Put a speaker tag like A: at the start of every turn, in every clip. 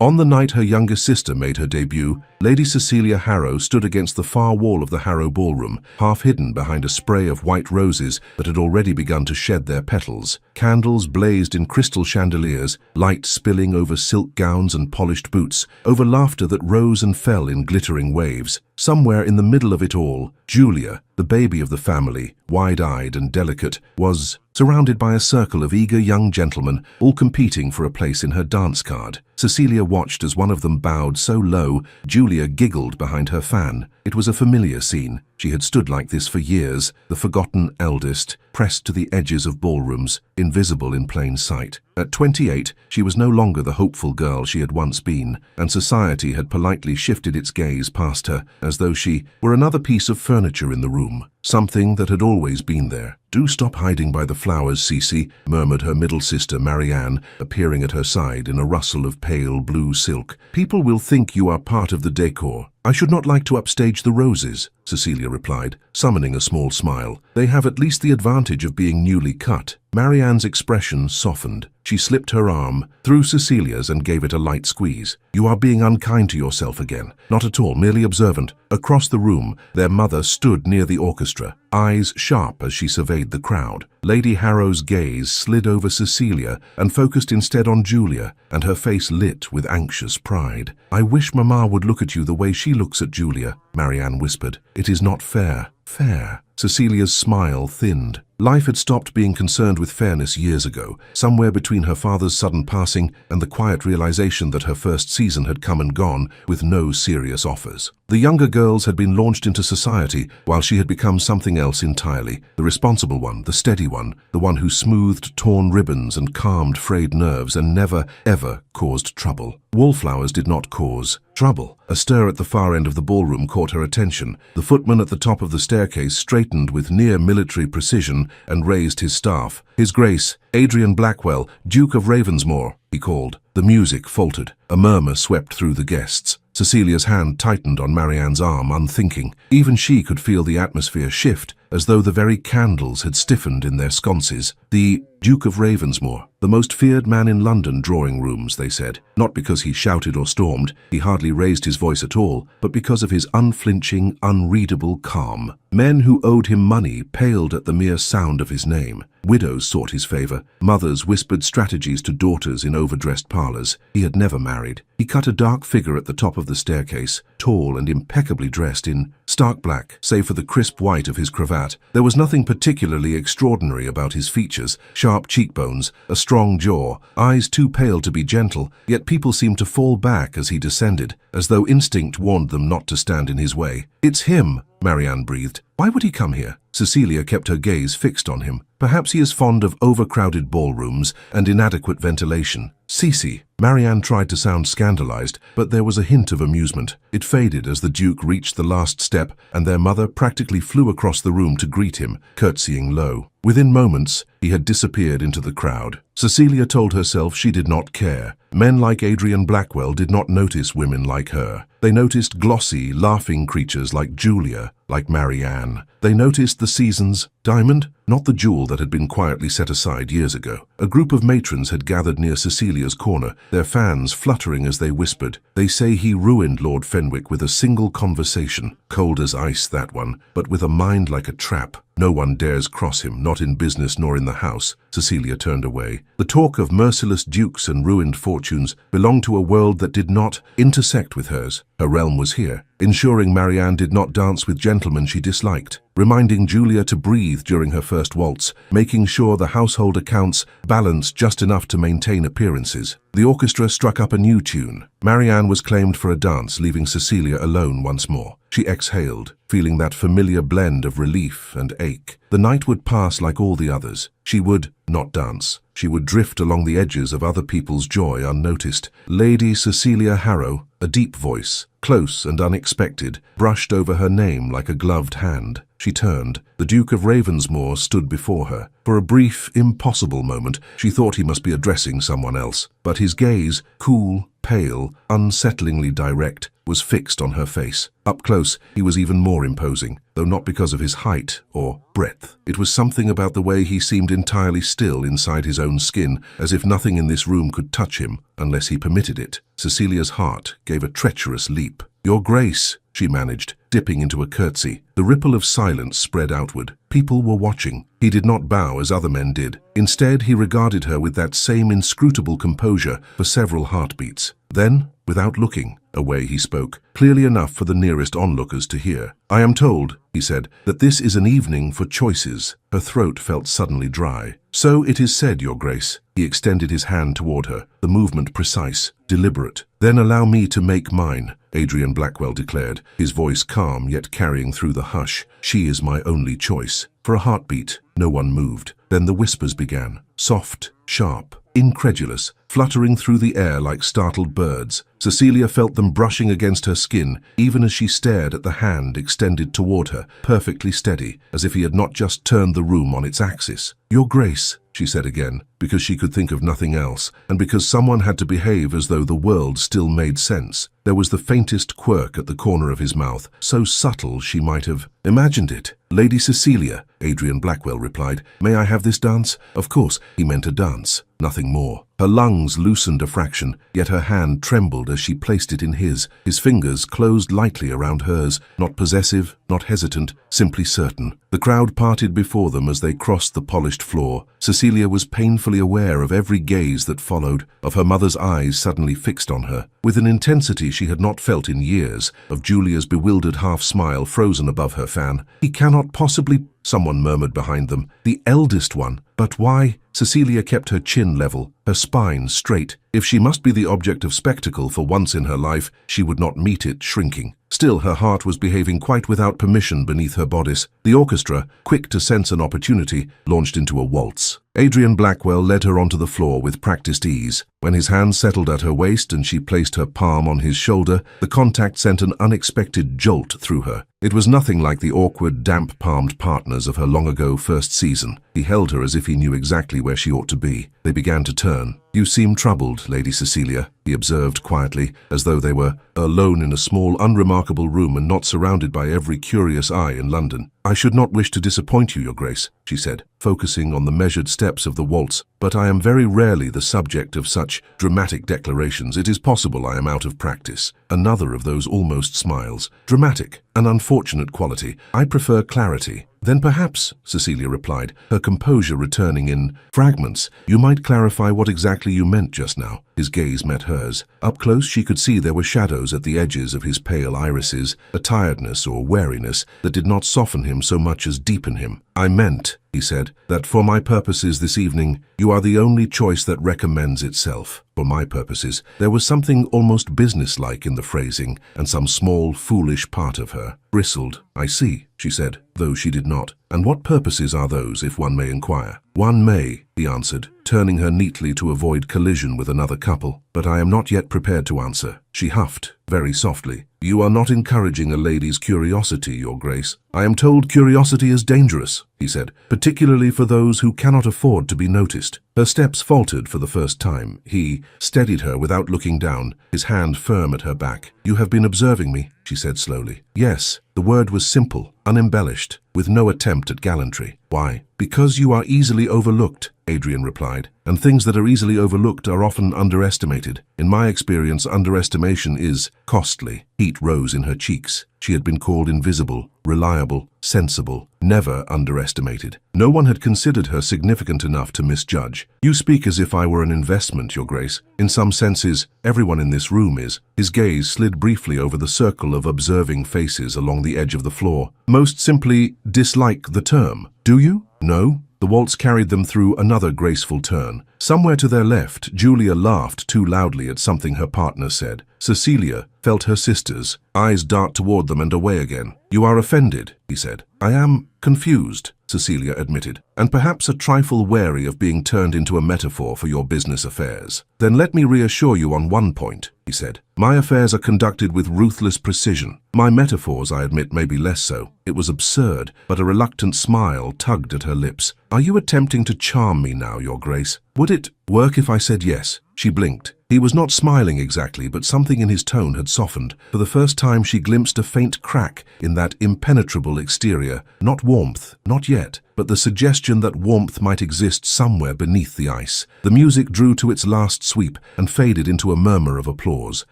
A: On the night her younger sister made her debut, Lady Cecilia Harrow stood against the far wall of the Harrow ballroom, half hidden behind a spray of white roses that had already begun to shed their petals. Candles blazed in crystal chandeliers, light spilling over silk gowns and polished boots, over laughter that rose and fell in glittering waves. Somewhere in the middle of it all, Julia, the baby of the family, wide-eyed and delicate, was surrounded by a circle of eager young gentlemen, all competing for a place in her dance card. Cecilia watched as one of them bowed so low, Julia giggled behind her fan. It was a familiar scene. She had stood like this for years, the forgotten eldest, pressed to the edges of ballrooms, invisible in plain sight. At 28, she was no longer the hopeful girl she had once been, and society had politely shifted its gaze past her, as though she were another piece of furniture in the room, something that had always been there. "Do stop hiding by the flowers, Cece," murmured her middle sister Marianne, appearing at her side in a rustle of pale blue silk. "People will think you are part of the decor." "I should not like to upstage the roses," Cecilia replied, summoning a small smile. "They have at least the advantage of being newly cut." Marianne's expression softened. She slipped her arm through Cecilia's and gave it a light squeeze. "You are being unkind to yourself again." "Not at all, merely observant." Across the room, their mother stood near the orchestra, eyes sharp as she surveyed the crowd. Lady Harrow's gaze slid over Cecilia and focused instead on Julia, and her face lit with anxious pride. "I wish Mamma would look at you the way she looks at Julia," Marianne whispered. "It is not fair." "Fair?" Cecilia's smile thinned. Life had stopped being concerned with fairness years ago, somewhere between her father's sudden passing and the quiet realization that her first season had come and gone with no serious offers. The younger girls had been launched into society while she had become something else entirely, the responsible one, the steady one, the one who smoothed torn ribbons and calmed frayed nerves and never, ever caused trouble. Wallflowers did not cause trouble. A stir at the far end of the ballroom caught her attention. The footman at the top of the staircase straightened with near military precision and raised his staff. "His Grace, Adrian Blackwell, Duke of Ravensmore," he called. The music faltered. A murmur swept through the guests. Cecilia's hand tightened on Marianne's arm, unthinking. Even she could feel the atmosphere shift, as though the very candles had stiffened in their sconces. "The Duke of Ravensmore, the most feared man in London drawing rooms," they said. Not because he shouted or stormed, he hardly raised his voice at all, but because of his unflinching, unreadable calm. Men who owed him money paled at the mere sound of his name. Widows sought his favor. Mothers whispered strategies to daughters in overdressed parlors. He had never married. He cut a dark figure at the top of the staircase, tall and impeccably dressed in stark black, save for the crisp white of his cravat. There was nothing particularly extraordinary about his features: sharp cheekbones, a strong jaw, eyes too pale to be gentle, yet people seemed to fall back as he descended, as though instinct warned them not to stand in his way. "It's him," Marianne breathed. "Why would he come here?" Cecilia kept her gaze fixed on him. "Perhaps he is fond of overcrowded ballrooms and inadequate ventilation." "Cece." Marianne tried to sound scandalized, but there was a hint of amusement. It faded as the Duke reached the last step, and their mother practically flew across the room to greet him, curtsying low. Within moments, he had disappeared into the crowd. Cecilia told herself she did not care. Men like Adrian Blackwell did not notice women like her. They noticed glossy, laughing creatures like Julia, like Marianne. They noticed the season's diamond, not the jewel that had been quietly set aside years ago. A group of matrons had gathered near Cecilia's corner, their fans fluttering as they whispered. "They say he ruined Lord Fenwick with a single conversation. Cold as ice, that one, but with a mind like a trap. No one dares cross him, not in business nor in the house." Cecilia turned away. The talk of merciless dukes and ruined fortunes belonged to a world that did not intersect with hers. Her realm was here, ensuring Marianne did not dance with gentlemen she disliked, reminding Julia to breathe during her first waltz, making sure the household accounts balanced just enough to maintain appearances. The orchestra struck up a new tune. Marianne was claimed for a dance, leaving Cecilia alone once more. She exhaled, feeling that familiar blend of relief and ache. The night would pass like all the others. She would not dance. She would drift along the edges of other people's joy unnoticed. Lady Cecilia Harrow, a deep voice, close and unexpected, brushed over her name like a gloved hand. She turned. The Duke of Ravensmore stood before her. For a brief, impossible moment, she thought he must be addressing someone else. But his gaze, cool, pale, unsettlingly direct, was fixed on her face. Up close, he was even more imposing, though not because of his height or breadth. It was something about the way he seemed entirely still inside his own skin, as if nothing in this room could touch him unless he permitted it. Cecilia's heart gave a treacherous leap. "Your Grace," she managed, dipping into a curtsy. The ripple of silence spread outward. People were watching. He did not bow as other men did. Instead, he regarded her with that same inscrutable composure for several heartbeats. Then, without looking, away he spoke, clearly enough for the nearest onlookers to hear. "I am told," he said, "that this is an evening for choices." Her throat felt suddenly dry. "So it is said, Your Grace." He extended his hand toward her, the movement precise, deliberate. "Then allow me to make mine," Adrian Blackwell declared, his voice calm yet carrying through the hush. "She is my only choice." For a heartbeat, no one moved. Then the whispers began, soft, sharp, incredulous, fluttering through the air like startled birds. Cecilia felt them brushing against her skin, even as she stared at the hand extended toward her, perfectly steady, as if he had not just turned the room on its axis. "Your Grace," she said again, because she could think of nothing else, and because someone had to behave as though the world still made sense. There was the faintest quirk at the corner of his mouth, so subtle she might have imagined it. "Lady Cecilia," Adrian Blackwell replied, "may I have this dance?" Of course, he meant a dance, nothing more. Her lungs loosened a fraction, yet her hand trembled as she placed it in his. His fingers closed lightly around hers, not possessive, not hesitant, simply certain. The crowd parted before them as they crossed the polished floor. Cecilia was painfully aware of every gaze that followed, of her mother's eyes suddenly fixed on her, with an intensity she had not felt in years, of Julia's bewildered half-smile frozen above her fan. "He cannot possibly," someone murmured behind them. "The eldest one. But why?" Cecilia kept her chin level, her spine straight. If she must be the object of spectacle for once in her life, she would not meet it shrinking. Still, her heart was behaving quite without permission beneath her bodice. The orchestra, quick to sense an opportunity, launched into a waltz. Adrian Blackwell led her onto the floor with practiced ease. When his hand settled at her waist and she placed her palm on his shoulder, the contact sent an unexpected jolt through her. It was nothing like the awkward, damp-palmed partners of her long-ago first season. He held her as if he knew exactly where she ought to be. They began to turn. "You seem troubled, Lady Cecilia," he observed quietly, as though they were alone in a small, unremarkable room and not surrounded by every curious eye in London. "I should not wish to disappoint you, Your Grace," she said, focusing on the measured steps of the waltz, "but I am very rarely the subject of such dramatic declarations. It is possible I am out of practice." Another of those almost smiles. "Dramatic, an unfortunate quality. I prefer clarity." "Then perhaps," Cecilia replied, her composure returning in fragments, "you might clarify what exactly you meant just now." His gaze met hers. Up close she could see there were shadows at the edges of his pale irises, a tiredness or wariness that did not soften him so much as deepen him. "I meant," he said, "that for my purposes this evening, you are the only choice that recommends itself." For my purposes, there was something almost businesslike in the phrasing, and some small, foolish part of her bristled. "I see," she said, though she did not. "And what purposes are those, if one may inquire?" "One may," he answered, turning her neatly to avoid collision with another couple. "But I am not yet prepared to answer." She huffed, very softly. "You are not encouraging a lady's curiosity, Your Grace." "I am told curiosity is dangerous," he said, "particularly for those who cannot afford to be noticed." Her steps faltered for the first time. He steadied her without looking down, his hand firm at her back. "You have been observing me," she said slowly. "Yes." The word was simple, unembellished, with no attempt at gallantry. "Why?" "Because you are easily overlooked," Adrian replied, "and things that are easily overlooked are often underestimated. In my experience, underestimation is costly." Heat rose in her cheeks. She had been called invisible, reliable, sensible, never underestimated. No one had considered her significant enough to misjudge. "You speak as if I were an investment, Your Grace. In some senses, everyone in this room is." His gaze slid briefly over the circle of observing faces along the edge of the floor. "Most simply, dislike the term. Do you?" "No." The waltz carried them through another graceful turn. Somewhere to their left, Julia laughed too loudly at something her partner said. Cecilia felt her sister's eyes dart toward them and away again. "You are offended," he said. "I am confused," Cecilia admitted, "and perhaps a trifle wary of being turned into a metaphor for your business affairs." "Then let me reassure you on one point," he said. "My affairs are conducted with ruthless precision. My metaphors, I admit, may be less so." It was absurd, but a reluctant smile tugged at her lips. "Are you attempting to charm me now, Your Grace? Would it work if I said yes?" She blinked. He was not smiling exactly, but something in his tone had softened. For the first time she glimpsed a faint crack in that impenetrable exterior. Not warmth, not yet, but the suggestion that warmth might exist somewhere beneath the ice. The music drew to its last sweep and faded into a murmur of applause.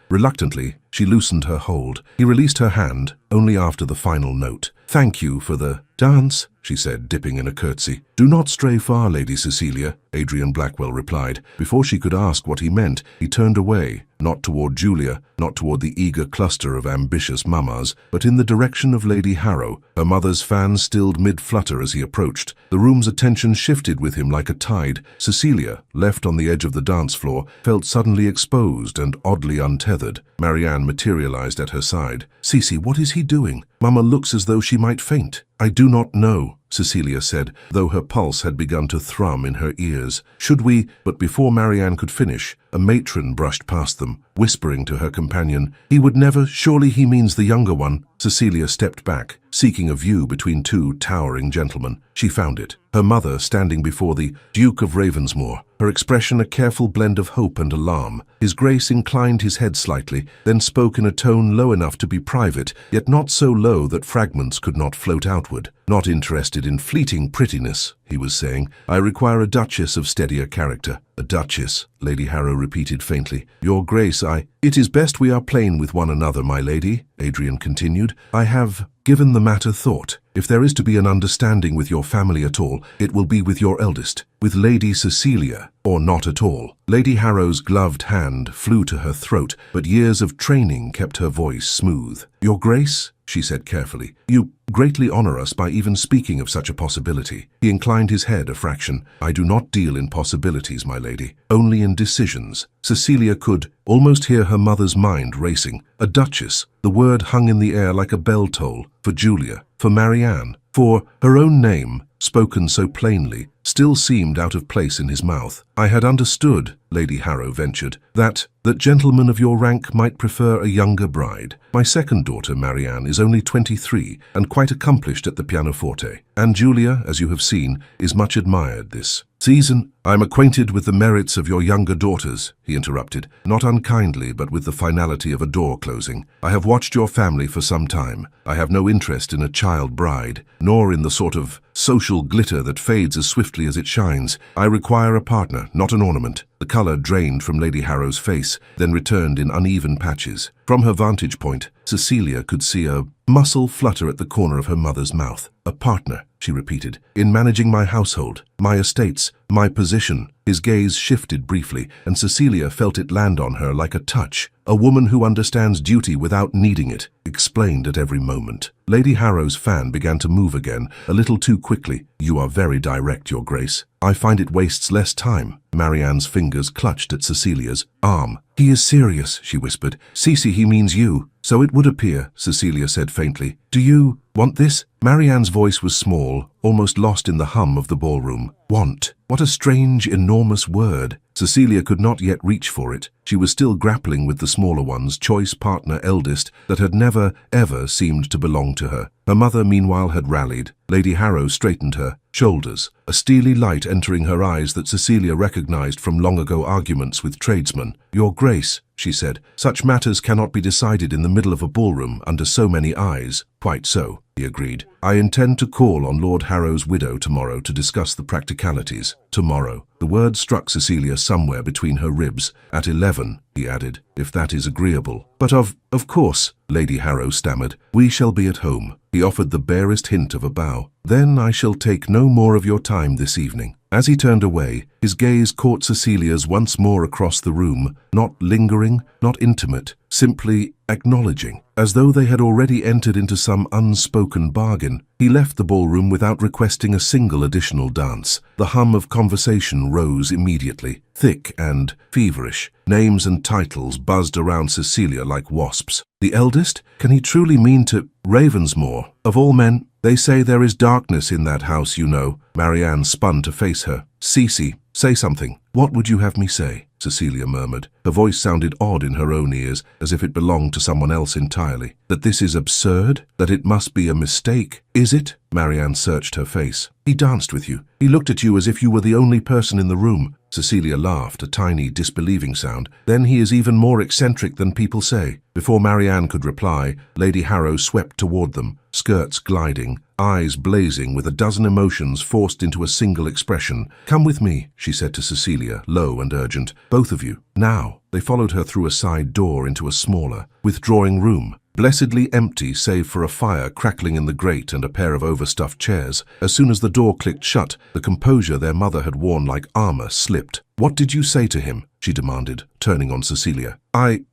A: Reluctantly, she loosened her hold. He released her hand only after the final note. "Thank you for the dance," she said, dipping in a curtsy. "Do not stray far, Lady Cecilia," Adrian Blackwell replied. Before she could ask what he meant, he turned away, not toward Julia, not toward the eager cluster of ambitious mamas, but in the direction of Lady Harrow. Her mother's fan stilled mid-flutter as he approached. The room's attention shifted with him like a tide. Cecilia, left on the edge of the dance floor, felt suddenly exposed and oddly untethered. Marianne materialized at her side. "Cece, what is he doing? Mama looks as though she might faint." "I do not know," Cecilia said, though her pulse had begun to thrum in her ears. "Should we—" But before Marianne could finish, a matron brushed past them, whispering to her companion, "He would never— surely he means the younger one." Cecilia stepped back, seeking a view between two towering gentlemen. She found it. Her mother standing before the Duke of Ravensmore, her expression a careful blend of hope and alarm. His Grace inclined his head slightly, then spoke in a tone low enough to be private, yet not so low that fragments could not float outward. "Not interested in fleeting prettiness," he was saying. "I require a duchess of steadier character." "A duchess," Lady Harrow repeated faintly. "Your Grace, It is best we are plain with one another, my lady," Adrian continued. "I have given the matter thought. If there is to be an understanding with your family at all, it will be with your eldest, with Lady Cecilia, or not at all." Lady Harrow's gloved hand flew to her throat, but years of training kept her voice smooth. "Your Grace," she said carefully, "you greatly honor us by even speaking of such a possibility." He inclined his head a fraction. "I do not deal in possibilities, my lady, only in decisions." Cecilia could almost hear her mother's mind racing. A duchess, the word hung in the air like a bell toll, for Julia, for Marianne, for her own name, spoken so plainly, still seemed out of place in his mouth. "I had understood," Lady Harrow ventured, that gentlemen of your rank might prefer a younger bride. My second daughter, Marianne, is only 23 and quite accomplished at the pianoforte. And Julia, as you have seen, is much admired this season." "I am acquainted with the merits of your younger daughters," he interrupted, not unkindly but with the finality of a door closing. "I have watched your family for some time. I have no interest in a child bride, nor in the sort of social glitter that fades as swiftly as it shines. I require a partner, not an ornament." The color drained from Lady Harrow's face, then returned in uneven patches. From her vantage point, Cecilia could see a muscle flutter at the corner of her mother's mouth. "A partner," she repeated, "in managing my household, my estates, my position." His gaze shifted briefly, and Cecilia felt it land on her like a touch. A woman who understands duty without needing it, explained at every moment. Lady Harrow's fan began to move again, a little too quickly. "You are very direct, Your Grace. I find it wastes less time." Marianne's fingers clutched at Cecilia's arm. "He is serious," she whispered. "Cece, he means you." "So it would appear," Cecilia said faintly. "Do you want this?" Marianne's voice was small, almost lost in the hum of the ballroom. "Want? What a strange, enormous word." Cecilia could not yet reach for it. She was still grappling with the smaller one's choice partner, Eldest, that had never, ever seemed to belong to her. Her mother, meanwhile, had rallied. Lady Harrow straightened her shoulders, a steely light entering her eyes that Cecilia recognized from long-ago arguments with tradesmen. "Your Grace," she said, "such matters cannot be decided in the middle of a ballroom under so many eyes." "Quite so," he agreed. "I intend to call on Lord Harrow's widow tomorrow to discuss the practicalities." Tomorrow. The word struck Cecilia somewhere between her ribs. "At 11, he added, "if that is agreeable." "But of course," Lady Harrow stammered. "We shall be at home." He offered the barest hint of a bow. "Then I shall take no more of your time this evening." As he turned away, his gaze caught Cecilia's once more across the room, not lingering, not intimate, simply acknowledging, as though they had already entered into some unspoken bargain. He left the ballroom without requesting a single additional dance. The hum of conversation rose immediately, thick and feverish. Names and titles buzzed around Cecilia like wasps. The eldest? Can he truly mean to Ravensmore? Of all men? They say there is darkness in that house, you know. Marianne spun to face her. "Cece, say something." "What would you have me say?" Cecilia murmured. Her voice sounded odd in her own ears, as if it belonged to someone else entirely. "That this is absurd? That it must be a mistake?" Is it? Marianne searched her face. He danced with you. He looked at you as if you were the only person in the room. Cecilia laughed, a tiny, disbelieving sound. Then he is even more eccentric than people say. Before Marianne could reply, Lady Harrow swept toward them, skirts gliding, eyes blazing with a dozen emotions forced into a single expression. Come with me, she said to Cecilia, low and urgent. Both of you. Now. They followed her through a side door into a smaller, withdrawing room. Blessedly empty save for a fire crackling in the grate and a pair of overstuffed chairs. As soon as the door clicked shut, the composure their mother had worn like armor slipped. What did you say to him? She demanded, turning on Cecilia.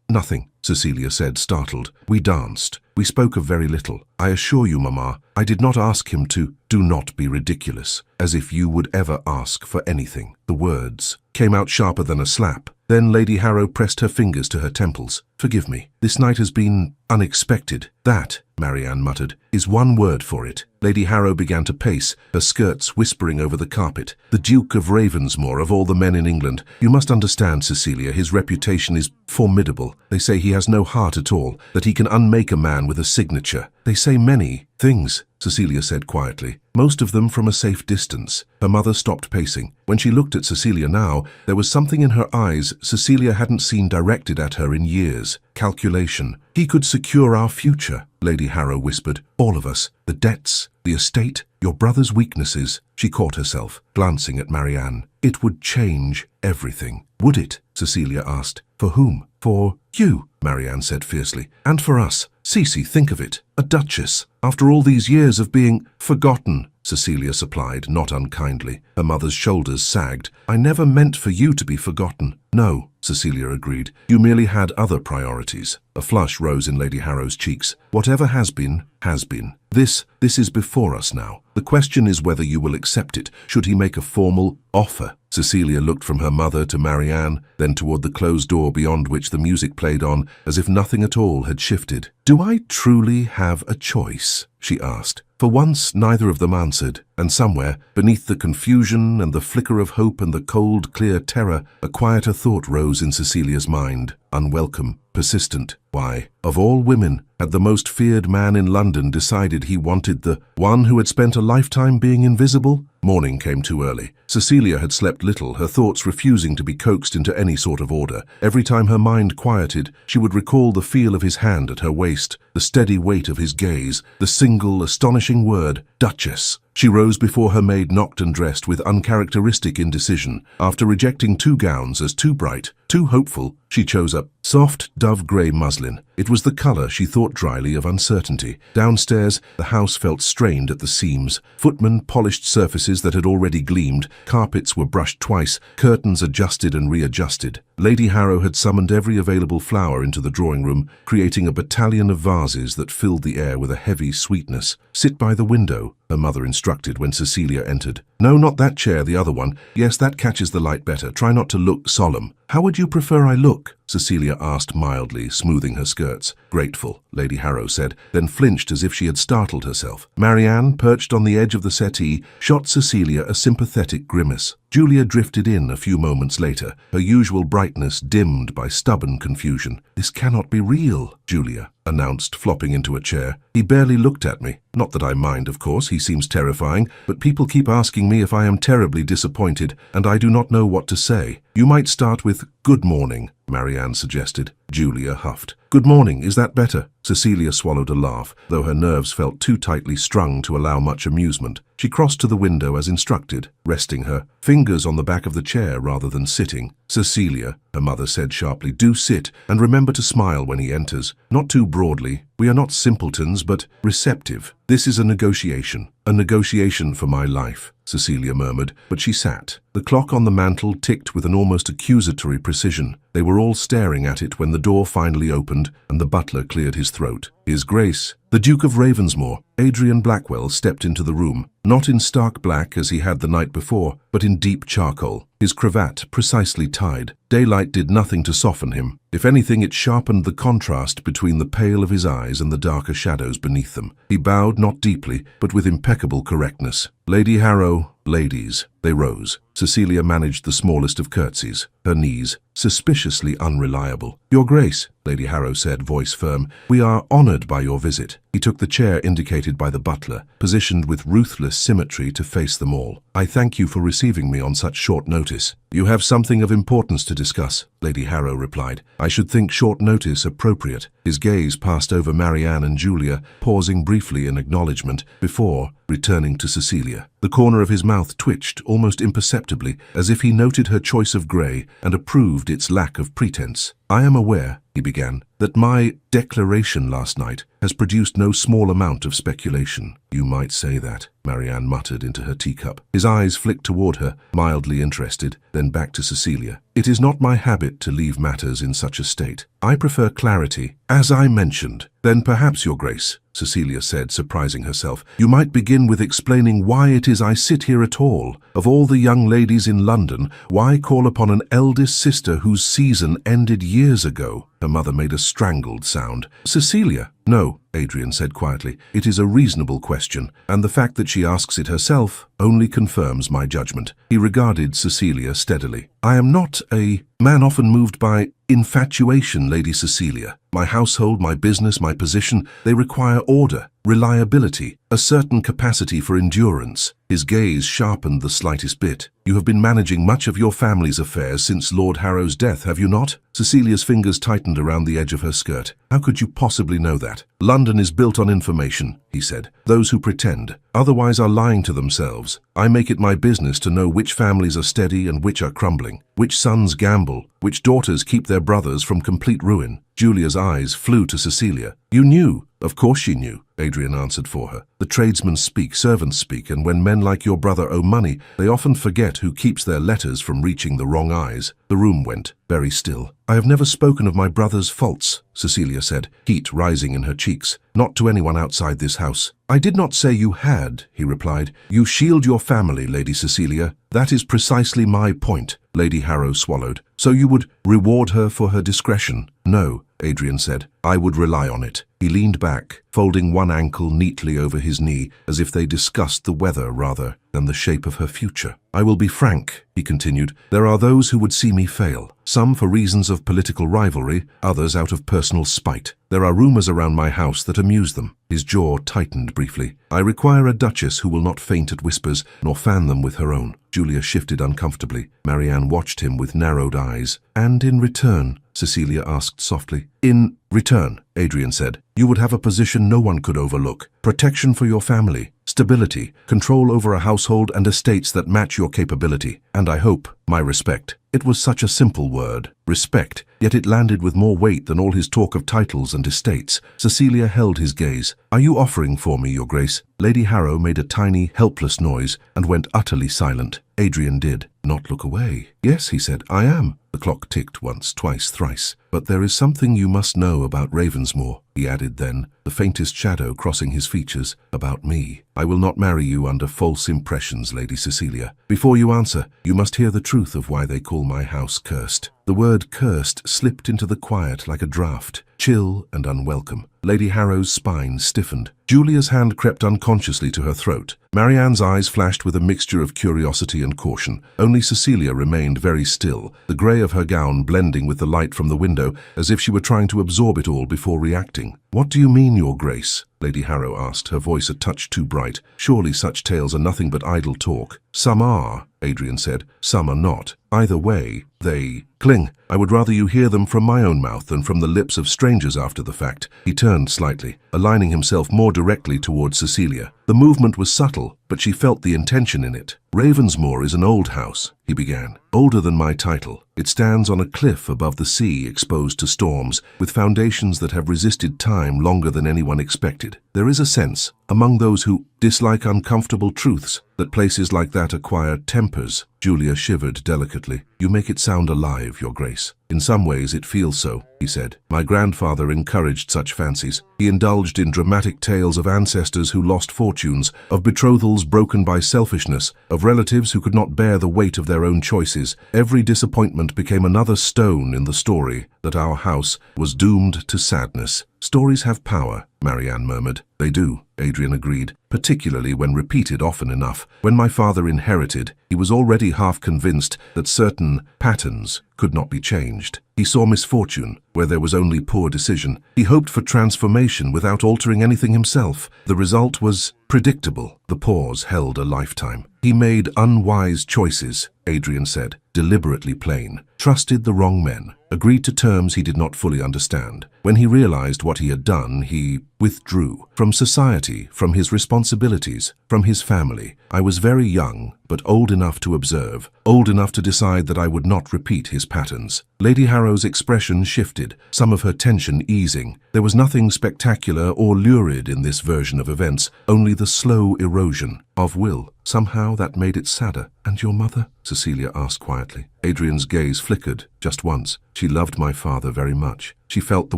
A: Nothing, Cecilia said, startled. We danced. We spoke of very little. I assure you, Mamma, I did not ask him to. Do not be ridiculous, as if you would ever ask for anything. The words came out sharper than a slap. Then Lady Harrow pressed her fingers to her temples. Forgive me. This night has been unexpected. That, Marianne muttered, is one word for it. Lady Harrow began to pace, her skirts whispering over the carpet. The Duke of Ravensmore, of all the men in England. You must understand, Cecilia, his reputation is formidable. They say he has no heart at all, that he can unmake a man with a signature. They say many things, Cecilia said quietly, most of them from a safe distance. Her mother stopped pacing. When she looked at Cecilia now, there was something in her eyes Cecilia hadn't seen directed at her in years. Calculation. He could secure our future, Lady Harrow whispered. All of us. The debts, the estate, your brother's weaknesses. She caught herself, glancing at Marianne. It would change everything. Would it? Cecilia asked. For whom? For you, Marianne said fiercely. And for us. Cece, think of it. A duchess. After all these years of being forgotten, Cecilia supplied, not unkindly. Her mother's shoulders sagged. I never meant for you to be forgotten. No, Cecilia agreed. You merely had other priorities. A flush rose in Lady Harrow's cheeks. Whatever has been, has been. This is before us now. The question is whether you will accept it. Should he make a formal offer? Cecilia looked from her mother to Marianne, then toward the closed door beyond which the music played on, as if nothing at all had shifted. Do I truly have a choice? She asked. For once, neither of them answered, and somewhere, beneath the confusion and the flicker of hope and the cold, clear terror, a quieter thought rose in Cecilia's mind, unwelcome, persistent. Why, of all women, had the most feared man in London decided he wanted the one who had spent a lifetime being invisible? Morning came too early. Cecilia had slept little, her thoughts refusing to be coaxed into any sort of order. Every time her mind quieted, she would recall the feel of his hand at her waist, the steady weight of his gaze, the single, astonishing word, Duchess. She rose before her maid knocked and dressed with uncharacteristic indecision. After rejecting 2 gowns as too bright, too hopeful, she chose a soft dove-grey muslin. It was the colour, she thought dryly, of uncertainty. Downstairs, the house felt strained at the seams. Footmen polished surfaces that had already gleamed. Carpets were brushed twice, curtains adjusted and readjusted. Lady Harrow had summoned every available flower into the drawing-room, creating a battalion of vases that filled the air with a heavy sweetness. Sit by the window, her mother instructed when Cecilia entered. No, not that chair, the other one. Yes, that catches the light better. Try not to look solemn. How would you prefer I look? Cecilia asked mildly, smoothing her skirts. Grateful, Lady Harrow said, then flinched as if she had startled herself. Marianne, perched on the edge of the settee, shot Cecilia a sympathetic grimace. Julia drifted in a few moments later, her usual brightness dimmed by stubborn confusion. This cannot be real, Julia announced, flopping into a chair. He barely looked at me. Not that I mind, of course, he seems terrifying, but people keep asking me if I am terribly disappointed, and I do not know what to say. You might start with, good morning, Marianne suggested. Julia huffed. Good morning, is that better? Cecilia swallowed a laugh, though her nerves felt too tightly strung to allow much amusement. She crossed to the window as instructed, resting her fingers on the back of the chair rather than sitting. Cecilia, her mother said sharply, do sit, and remember to smile when he enters. Not too broadly. We are not simpletons, but receptive. This is a negotiation for my life, Cecilia murmured, but she sat. The clock on the mantel ticked with an almost accusatory precision. They were all staring at it when the door finally opened and the butler cleared his throat. His Grace, the Duke of Ravensmore, Adrian Blackwell, stepped into the room, not in stark black as he had the night before, but in deep charcoal. his cravat precisely tied. Daylight did nothing to soften him. If anything, it sharpened the contrast between the pale of his eyes and the darker shadows beneath them. He bowed not deeply, but with impeccable correctness. Lady Harrow, ladies. They rose. Cecilia managed the smallest of curtsies, her knees suspiciously unreliable. Your Grace, Lady Harrow said, voice firm, we are honoured by your visit. He took the chair indicated by the butler, positioned with ruthless symmetry to face them all. I thank you for receiving me on such short notice. You have something of importance to discuss, Lady Harrow replied. I should think short notice appropriate. His gaze passed over Marianne and Julia, pausing briefly in acknowledgement before returning to Cecilia. The corner of his mouth twitched almost imperceptibly, as if he noted her choice of grey and approved its lack of pretense. I am aware, he began, that my declaration last night has produced no small amount of speculation. You might say that, Marianne muttered into her teacup. His eyes flicked toward her, mildly interested, then back to Cecilia. It is not my habit to leave matters in such a state. I prefer clarity. As I mentioned, then perhaps, Your Grace, Cecilia said, surprising herself, you might begin with explaining why it is I sit here at all. Of all the young ladies in London, why call upon an eldest sister whose season ended years ago? Her mother made a strangled sound. Cecilia. No, Adrian said quietly. It is a reasonable question, and the fact that she asks it herself only confirms my judgment. He regarded Cecilia steadily. I am not a man often moved by infatuation, Lady Cecilia. My household, my business, my position, they require order, reliability, a certain capacity for endurance. His gaze sharpened the slightest bit. You have been managing much of your family's affairs since Lord Harrow's death, have you not? Cecilia's fingers tightened around the edge of her skirt. How could you possibly know that? London is built on information, he said. Those who pretend, otherwise are lying to themselves. I make it my business to know which families are steady and which are crumbling, which sons gamble, which daughters keep their brothers from complete ruin. Julia's eyes flew to Cecilia. You knew. Of course she knew, Adrian answered for her. The tradesmen speak, servants speak, and when men like your brother owe money, they often forget who keeps their letters from reaching the wrong eyes. The room went very still. I have never spoken of my brother's faults, Cecilia said, heat rising in her cheeks. Not to anyone outside this house. I did not say you had, he replied. You shield your family, Lady Cecilia. That is precisely my point, Lady Harrow swallowed. So you would reward her for her discretion? No, Adrian said. I would rely on it. He leaned back, folding one ankle neatly over his knee, as if they discussed the weather rather than the shape of her future. I will be frank, he continued. There are those who would see me fail, some for reasons of political rivalry, others out of personal spite. There are rumors around my house that amuse them. His jaw tightened briefly. I require a duchess who will not faint at whispers, nor fan them with her own. Julia shifted uncomfortably. Marianne watched him with narrowed eyes. And in return, Cecilia asked softly. In return, Adrian said, you would have a position no one could overlook. Protection for your family, stability, control over a household and estates that match your capability, and I hope, my respect. It was such a simple word, respect, yet it landed with more weight than all his talk of titles and estates. Cecilia held his gaze. Are you offering for me, Your Grace? Lady Harrow made a tiny, helpless noise and went utterly silent. Adrian did not look away. Yes, he said, I am. The clock ticked once, twice, thrice. But there is something you must know about Ravensmoor, he added then, the faintest shadow crossing his features. About me. I will not marry you under false impressions, Lady Cecilia. Before you answer, you must hear the truth of why they call my house cursed. The word cursed slipped into the quiet like a draught, chill and unwelcome. Lady Harrow's spine stiffened. Julia's hand crept unconsciously to her throat. Marianne's eyes flashed with a mixture of curiosity and caution. Only Cecilia remained very still, the grey of her gown blending with the light from the window, as if she were trying to absorb it all before reacting. What do you mean, Your Grace? Lady Harrow asked, her voice a touch too bright. Surely such tales are nothing but idle talk. Some are, Adrian said. Some are not. Either way, they cling. I would rather you hear them from my own mouth than from the lips of strangers after the fact. He turned slightly, aligning himself more directly towards Cecilia. The movement was subtle, but she felt the intention in it. Ravensmoor is an old house, he began. Older than my title. It stands on a cliff above the sea, exposed to storms, with foundations that have resisted time longer than anyone expected. There is a sense, among those who dislike uncomfortable truths, that places like that acquire tempers. Julia shivered delicately. You make it sound alive, Your Grace. In some ways it feels so, he said. My grandfather encouraged such fancies. He indulged in dramatic tales of ancestors who lost fortunes, of betrothals broken by selfishness, of relatives who could not bear the weight of their own choices. Every disappointment became another stone in the story that our house was doomed to sadness. Stories have power, Marianne murmured. They do, Adrian agreed, particularly when repeated often enough. When my father inherited, he was already half convinced that certain patterns could not be changed. He saw misfortune where there was only poor decision. He hoped for transformation without altering anything himself. The result was predictable. The pause held a lifetime. He made unwise choices, Adrian said, deliberately plain. Trusted the wrong men. Agreed to terms he did not fully understand. When he realized what he had done, he withdrew from society, from his responsibilities, from his family. I was very young, but old enough to observe, old enough to decide that I would not repeat his patterns. Lady Harrow's expression shifted, some of her tension easing. There was nothing spectacular or lurid in this version of events, only the slow erosion of will. Somehow that made it sadder. And your mother? Cecilia asked quietly. Adrian's gaze flickered, just once. She loved my father very much. She felt the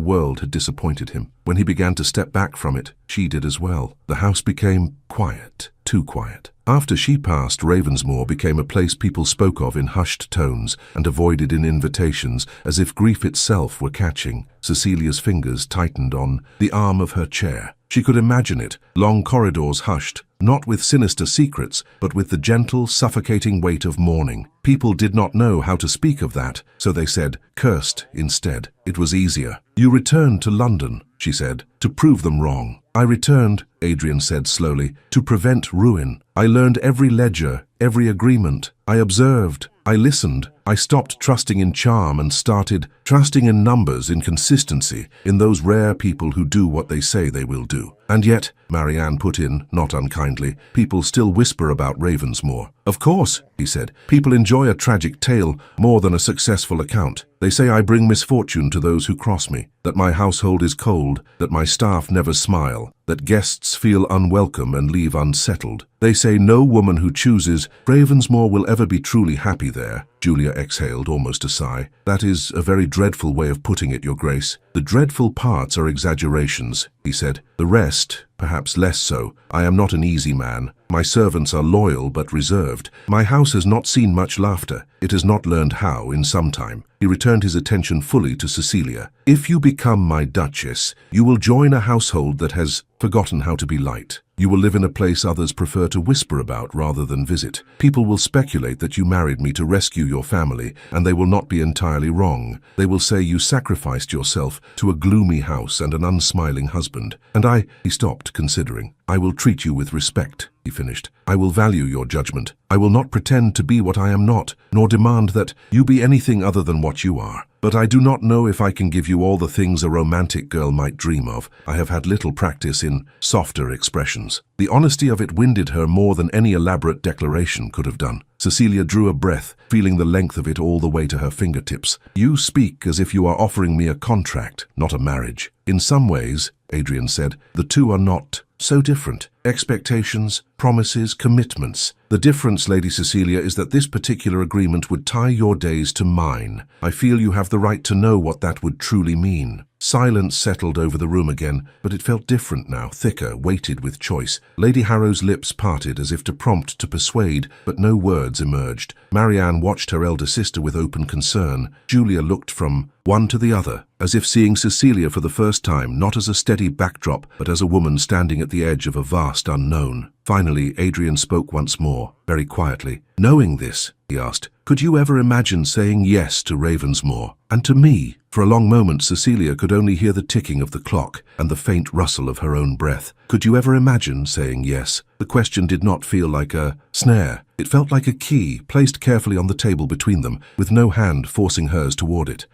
A: world had disappointed him. When he began to step back from it, she did as well. The house became quiet, too quiet. After she passed, Ravensmoor became a place people spoke of in hushed tones and avoided in invitations, as if grief itself were catching. Cecilia's fingers tightened on the arm of her chair. She could imagine it, long corridors hushed, not with sinister secrets, but with the gentle, suffocating weight of mourning. People did not know how to speak of that, so they said, cursed instead. It was easier. You returned to London, she said, to prove them wrong. I returned, Adrian said slowly, to prevent ruin. I learned every ledger, every agreement. I observed. I listened. I stopped trusting in charm and started trusting in numbers, in consistency, in those rare people who do what they say they will do. And yet, Marianne put in, not unkindly, people still whisper about Ravensmoor. Of course, he said, people enjoy a tragic tale more than a successful account. They say I bring misfortune to those who cross me, that my household is cold, that my staff never smile, that guests feel unwelcome and leave unsettled. They say no woman who chooses Ravensmoor will ever be truly happy there. Julia exhaled, almost a sigh. That is a very dreadful way of putting it, Your Grace. The dreadful parts are exaggerations, he said. The rest, perhaps less so. I am not an easy man. My servants are loyal but reserved. My house has not seen much laughter. It has not learned how in some time. He returned his attention fully to Cecilia. If you become my Duchess, you will join a household that has forgotten how to be light. You will live in a place others prefer to whisper about rather than visit. People will speculate that you married me to rescue your family, and they will not be entirely wrong. They will say you sacrificed yourself to a gloomy house and an unsmiling husband. And he stopped, considering. I will treat you with respect, he finished. I will value your judgment. I will not pretend to be what I am not, nor demand that you be anything other than what you are. But I do not know if I can give you all the things a romantic girl might dream of. I have had little practice in softer expressions. The honesty of it winded her more than any elaborate declaration could have done. Cecilia drew a breath, feeling the length of it all the way to her fingertips. You speak as if you are offering me a contract, not a marriage. In some ways, Adrian said, the two are not so different. Expectations, promises, commitments. The difference, Lady Cecilia, is that this particular agreement would tie your days to mine. I feel you have the right to know what that would truly mean. Silence settled over the room again, but it felt different now, thicker, weighted with choice. Lady Harrow's lips parted as if to prompt, to persuade, but no words emerged. Marianne watched her elder sister with open concern. Julia looked from one to the other, as if seeing Cecilia for the first time, not as a steady backdrop, but as a woman standing at the edge of a vast unknown. Finally, Adrian spoke once more, very quietly. Knowing this, he asked, could you ever imagine saying yes to Ravensmoor, and to me? For a long moment, Cecilia could only hear the ticking of the clock and the faint rustle of her own breath. Could you ever imagine saying yes? The question did not feel like a snare. It felt like a key, placed carefully on the table between them, with no hand forcing hers toward it.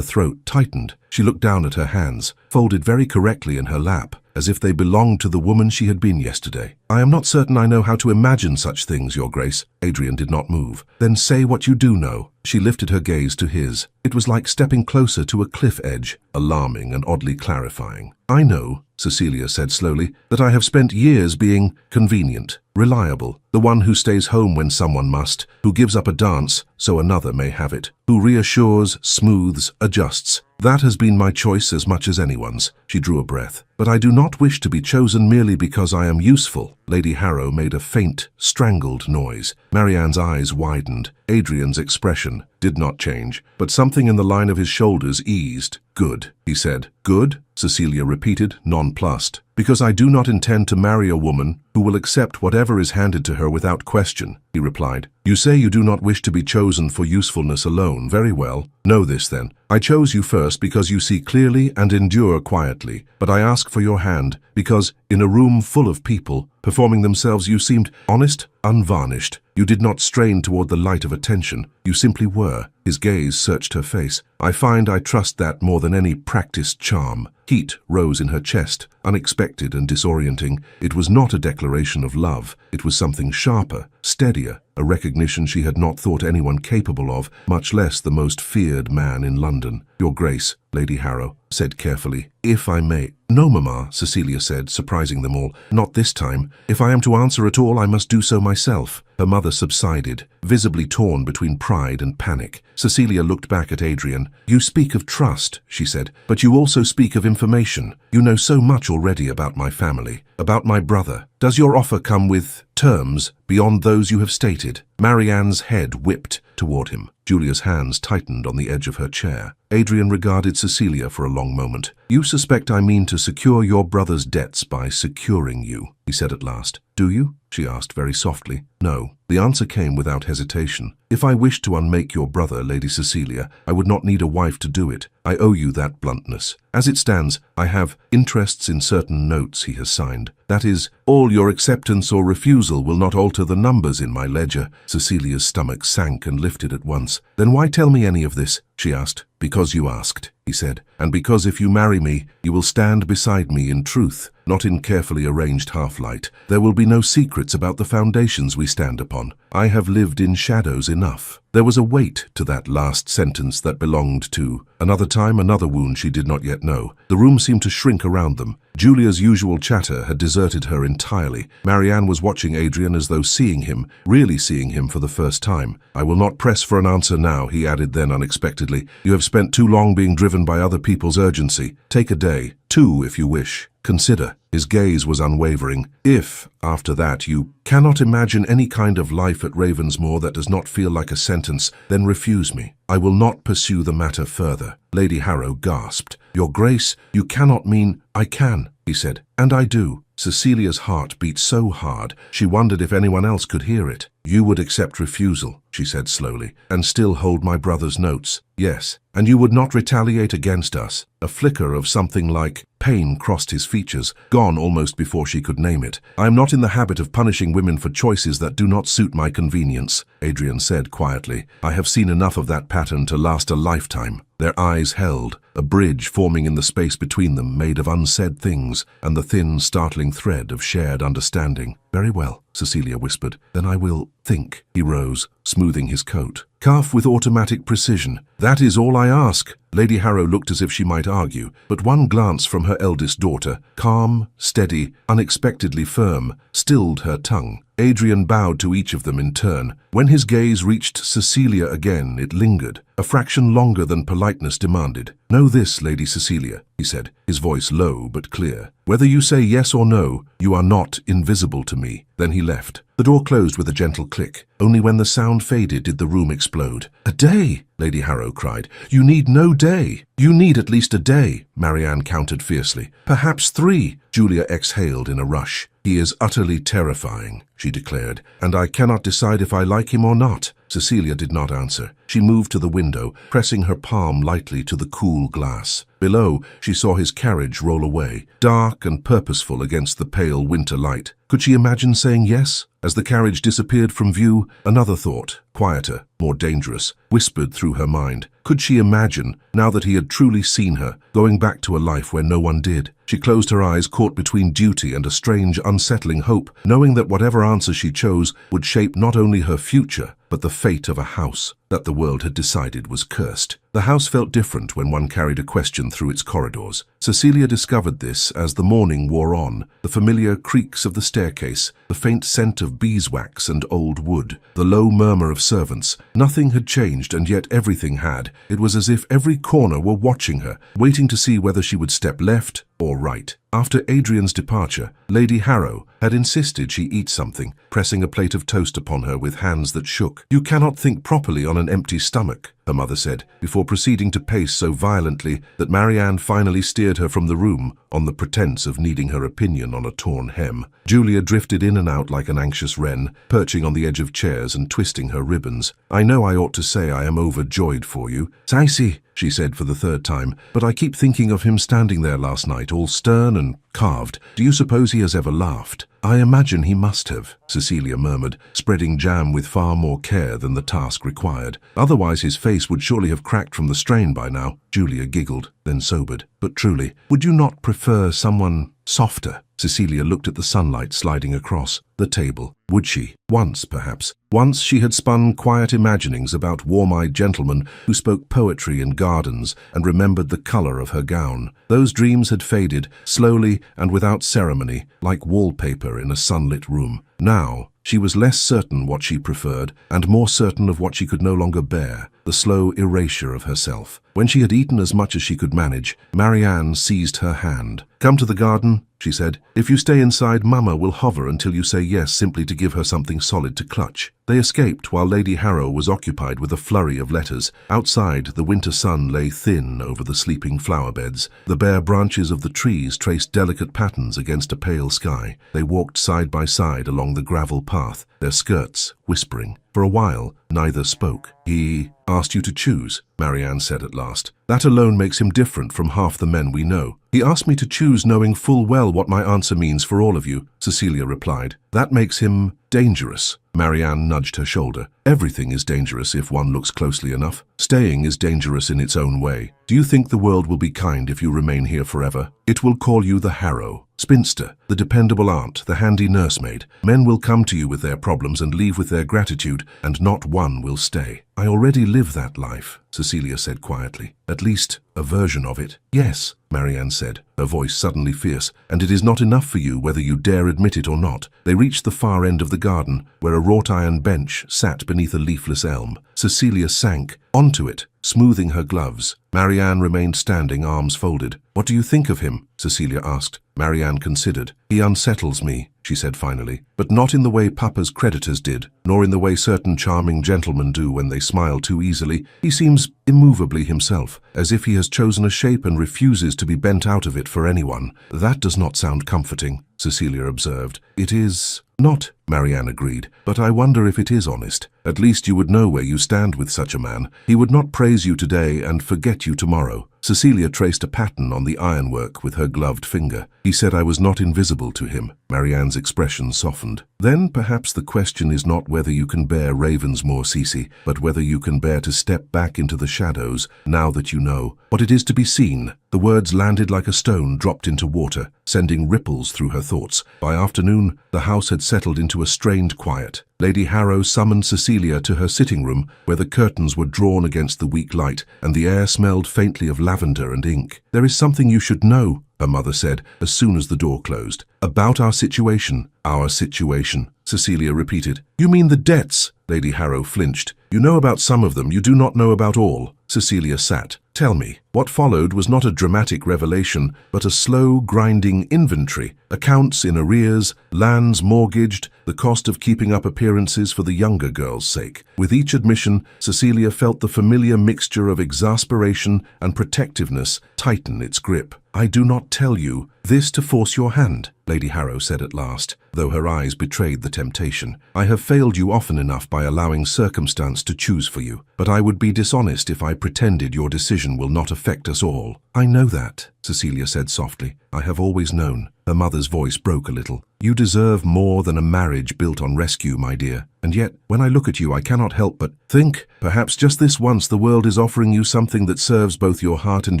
A: Her throat tightened. She looked down at her hands, folded very correctly in her lap, as if they belonged to the woman she had been yesterday. I am not certain I know how to imagine such things, Your Grace. Adrian did not move. Then say what you do know. She lifted her gaze to his. It was like stepping closer to a cliff edge, alarming and oddly clarifying. I know, Cecilia said slowly, that I have spent years being convenient, reliable, the one who stays home when someone must, who gives up a dance so another may have it, who reassures, smooths, adjusts. That has been my choice as much as anyone's. She drew a breath. But I do not wish to be chosen merely because I am useful. Lady Harrow made a faint, strangled noise. Marianne's eyes widened. Adrian's expression did not change, but something in the line of his shoulders eased. Good, he said. Good? Cecilia repeated, nonplussed. Because I do not intend to marry a woman who will accept whatever is handed to her without question, he replied. You say you do not wish to be chosen for usefulness alone. Very well. Know this then. I chose you first because you see clearly and endure quietly, but I ask for your hand because, in a room full of people, performing themselves, you seemed honest, unvarnished. You did not strain toward the light of attention. You simply were. His gaze searched her face. I find I trust that more than any practiced charm. Heat rose in her chest, unexpected and disorienting. It was not a declaration of love. It was something sharper, steadier, a recognition she had not thought anyone capable of, much less the most feared man in London. Your Grace, Lady Harrow said carefully, if I may. No, Mamma, Cecilia said, surprising them all. Not this time. If I am to answer at all, I must do so myself. Her mother subsided, visibly torn between pride and panic. Cecilia looked back at Adrian. You speak of trust, she said, but you also speak of information. You know so much already about my family, about my brother. Does your offer come with terms beyond those you have stated? Marianne's head whipped toward him. Julia's hands tightened on the edge of her chair. Adrian regarded Cecilia for a long moment. You suspect I mean to secure your brother's debts by securing you, he said at last. Do you? She asked very softly. No. The answer came without hesitation. If I wished to unmake your brother, Lady Cecilia, I would not need a wife to do it. I owe you that bluntness. As it stands, I have interests in certain notes he has signed. That is, all your acceptance or refusal will not alter the numbers in my ledger. Cecilia's stomach sank and lifted at once. Then why tell me any of this? She asked. Because you asked, he said, and because if you marry me, you will stand beside me in truth, not in carefully arranged half-light. There will be no secrets about the foundations we stand upon. I have lived in shadows enough. There was a weight to that last sentence that belonged to another time, another wound she did not yet know. The room seemed to shrink around them. Julia's usual chatter had deserted her entirely. Marianne was watching Adrian as though seeing him, really seeing him for the first time. I will not press for an answer now, he added then unexpectedly. You have spent too long being driven by other people's urgency. Take a day, 2 if you wish. Consider. His gaze was unwavering. If, after that, you cannot imagine any kind of life at Ravensmoor that does not feel like a sentence, then refuse me. I will not pursue the matter further. Lady Harrow gasped. Your Grace, you cannot mean— I can, he said, and I do. Cecilia's heart beat so hard, she wondered if anyone else could hear it. You would accept refusal, she said slowly, and still hold my brother's notes. Yes, and you would not retaliate against us. A flicker of something like pain crossed his features, gone almost before she could name it. I am not in the habit of punishing women for choices that do not suit my convenience, Adrian said quietly. I have seen enough of that pattern to last a lifetime. Their eyes held, a bridge forming in the space between them made of unsaid things and the thin, startling thread of shared understanding. Very well, Cecilia whispered. Then I will think. He rose, smoothing his coat. Calf with automatic precision. That is all I ask. Lady Harrow looked as if she might argue, but one glance from her eldest daughter, calm, steady, unexpectedly firm, stilled her tongue. Adrian bowed to each of them in turn. When his gaze reached Cecilia again, it lingered, a fraction longer than politeness demanded. Know this, Lady Cecilia, he said, his voice low but clear. Whether you say yes or no, you are not invisible to me. Then he left. The door closed with a gentle click. Only when the sound faded did the room explode. A day, Lady Harrow cried. You need no day. You need at least a day, Marianne countered fiercely. Perhaps 3, Julia exhaled in a rush. He is utterly terrifying, she declared, and I cannot decide if I like him or not. Cecilia did not answer. She moved to the window, pressing her palm lightly to the cool glass. Below, she saw his carriage roll away, dark and purposeful against the pale winter light. Could she imagine saying yes? As the carriage disappeared from view, another thought, quieter, more dangerous, whispered through her mind. Could she imagine, now that he had truly seen her, going back to a life where no one did? She closed her eyes, caught between duty and a strange, unsettling hope, knowing that whatever answer she chose would shape not only her future, but the fate of a house that the world had decided was cursed. The house felt different when one carried a question through its corridors. Cecilia discovered this as the morning wore on, the familiar creaks of the staircase, the faint scent of beeswax and old wood, the low murmur of servants. Nothing had changed, and yet everything had. It was as if every corner were watching her, waiting to see whether she would step left or right. After Adrian's departure, Lady Harrow had insisted she eat something, pressing a plate of toast upon her with hands that shook. "You cannot think properly on an empty stomach," her mother said, before proceeding to pace so violently that Marianne finally steered her from the room on the pretense of needing her opinion on a torn hem. Julia drifted in and out like an anxious wren, perching on the edge of chairs and twisting her ribbons. "I know I ought to say I am overjoyed for you, Saisi," she said for the third time, "but I keep thinking of him standing there last night, all stern and carved. Do you suppose he has ever laughed?" "I imagine he must have," Cecilia murmured, spreading jam with far more care than the task required. "Otherwise his face would surely have cracked from the strain by now." Julia giggled, then sobered. "But truly, would you not prefer someone softer?" Cecilia looked at the sunlight sliding across the table. Would she? Once, perhaps. Once she had spun quiet imaginings about warm-eyed gentlemen who spoke poetry in gardens and remembered the color of her gown. Those dreams had faded, slowly and without ceremony, like wallpaper in a sunlit room. Now, she was less certain what she preferred, and more certain of what she could no longer bear, the slow erasure of herself. When she had eaten as much as she could manage, Marianne seized her hand. "Come to the garden," she said. "If you stay inside, Mama will hover until you say yes, simply to give her something solid to clutch." They escaped while Lady Harrow was occupied with a flurry of letters. Outside, the winter sun lay thin over the sleeping flower beds. The bare branches of the trees traced delicate patterns against a pale sky. They walked side by side along the gravel path, their skirts whispering. For a while, neither spoke. "He asked you to choose," Marianne said at last. "That alone makes him different from half the men we know." "He asked me to choose knowing full well what my answer means for all of you," Cecilia replied. "That makes him dangerous." Marianne nudged her shoulder. "Everything is dangerous if one looks closely enough. Staying is dangerous in its own way. Do you think the world will be kind if you remain here forever? It will call you the Harrow spinster, the dependable aunt, the handy nursemaid. Men will come to you with their problems and leave with their gratitude, and not one will stay." "I already live that life," Cecilia said quietly. "At least, a version of it." "Yes," Marianne said, her voice suddenly fierce, "and it is not enough for you whether you dare admit it or not." They reached the far end of the garden, where a wrought-iron bench sat beneath a leafless elm. Cecilia sank onto it, smoothing her gloves. Marianne remained standing, arms folded. "What do you think of him?" Cecilia asked. Marianne considered. "He unsettles me," she said finally, "but not in the way Papa's creditors did, nor in the way certain charming gentlemen do when they smile too easily. He seems immovably himself, as if he has chosen a shape and refuses to be bent out of it for anyone." "That does not sound comforting," Cecilia observed. "It is not," Marianne agreed, "but I wonder if it is honest. At least you would know where you stand with such a man. He would not praise you today and forget you tomorrow." Cecilia traced a pattern on the ironwork with her gloved finger. "He said I was not invisible to him." Marianne's expression softened. "Then perhaps the question is not whether you can bear Ravensmoor, Cece, but whether you can bear to step back into the shadows, now that you know what it is to be seen." The words landed like a stone dropped into water, sending ripples through her thoughts. By afternoon, the house had settled into a strained quiet. Lady Harrow summoned Cecilia to her sitting room, where the curtains were drawn against the weak light, and the air smelled faintly of lavender and ink. "There is something you should know," her mother said, as soon as the door closed. "About our situation." "Our situation," Cecilia repeated. "You mean the debts?" Lady Harrow flinched. "You know about some of them, you do not know about all." Cecilia sat. "Tell me." What followed was not a dramatic revelation, but a slow, grinding inventory. Accounts in arrears, lands mortgaged, the cost of keeping up appearances for the younger girl's sake. With each admission, Cecilia felt the familiar mixture of exasperation and protectiveness tighten its grip. "I do not tell you "This to force your hand," Lady Harrow said at last, though her eyes betrayed the temptation. "I have failed you often enough by allowing circumstance to choose for you, but I would be dishonest if I pretended your decision will not affect us all." "I know that," Cecilia said softly. "I have always known." Her mother's voice broke a little. "You deserve more than a marriage built on rescue, my dear. And yet, when I look at you, I cannot help but think, perhaps just this once the world is offering you something that serves both your heart and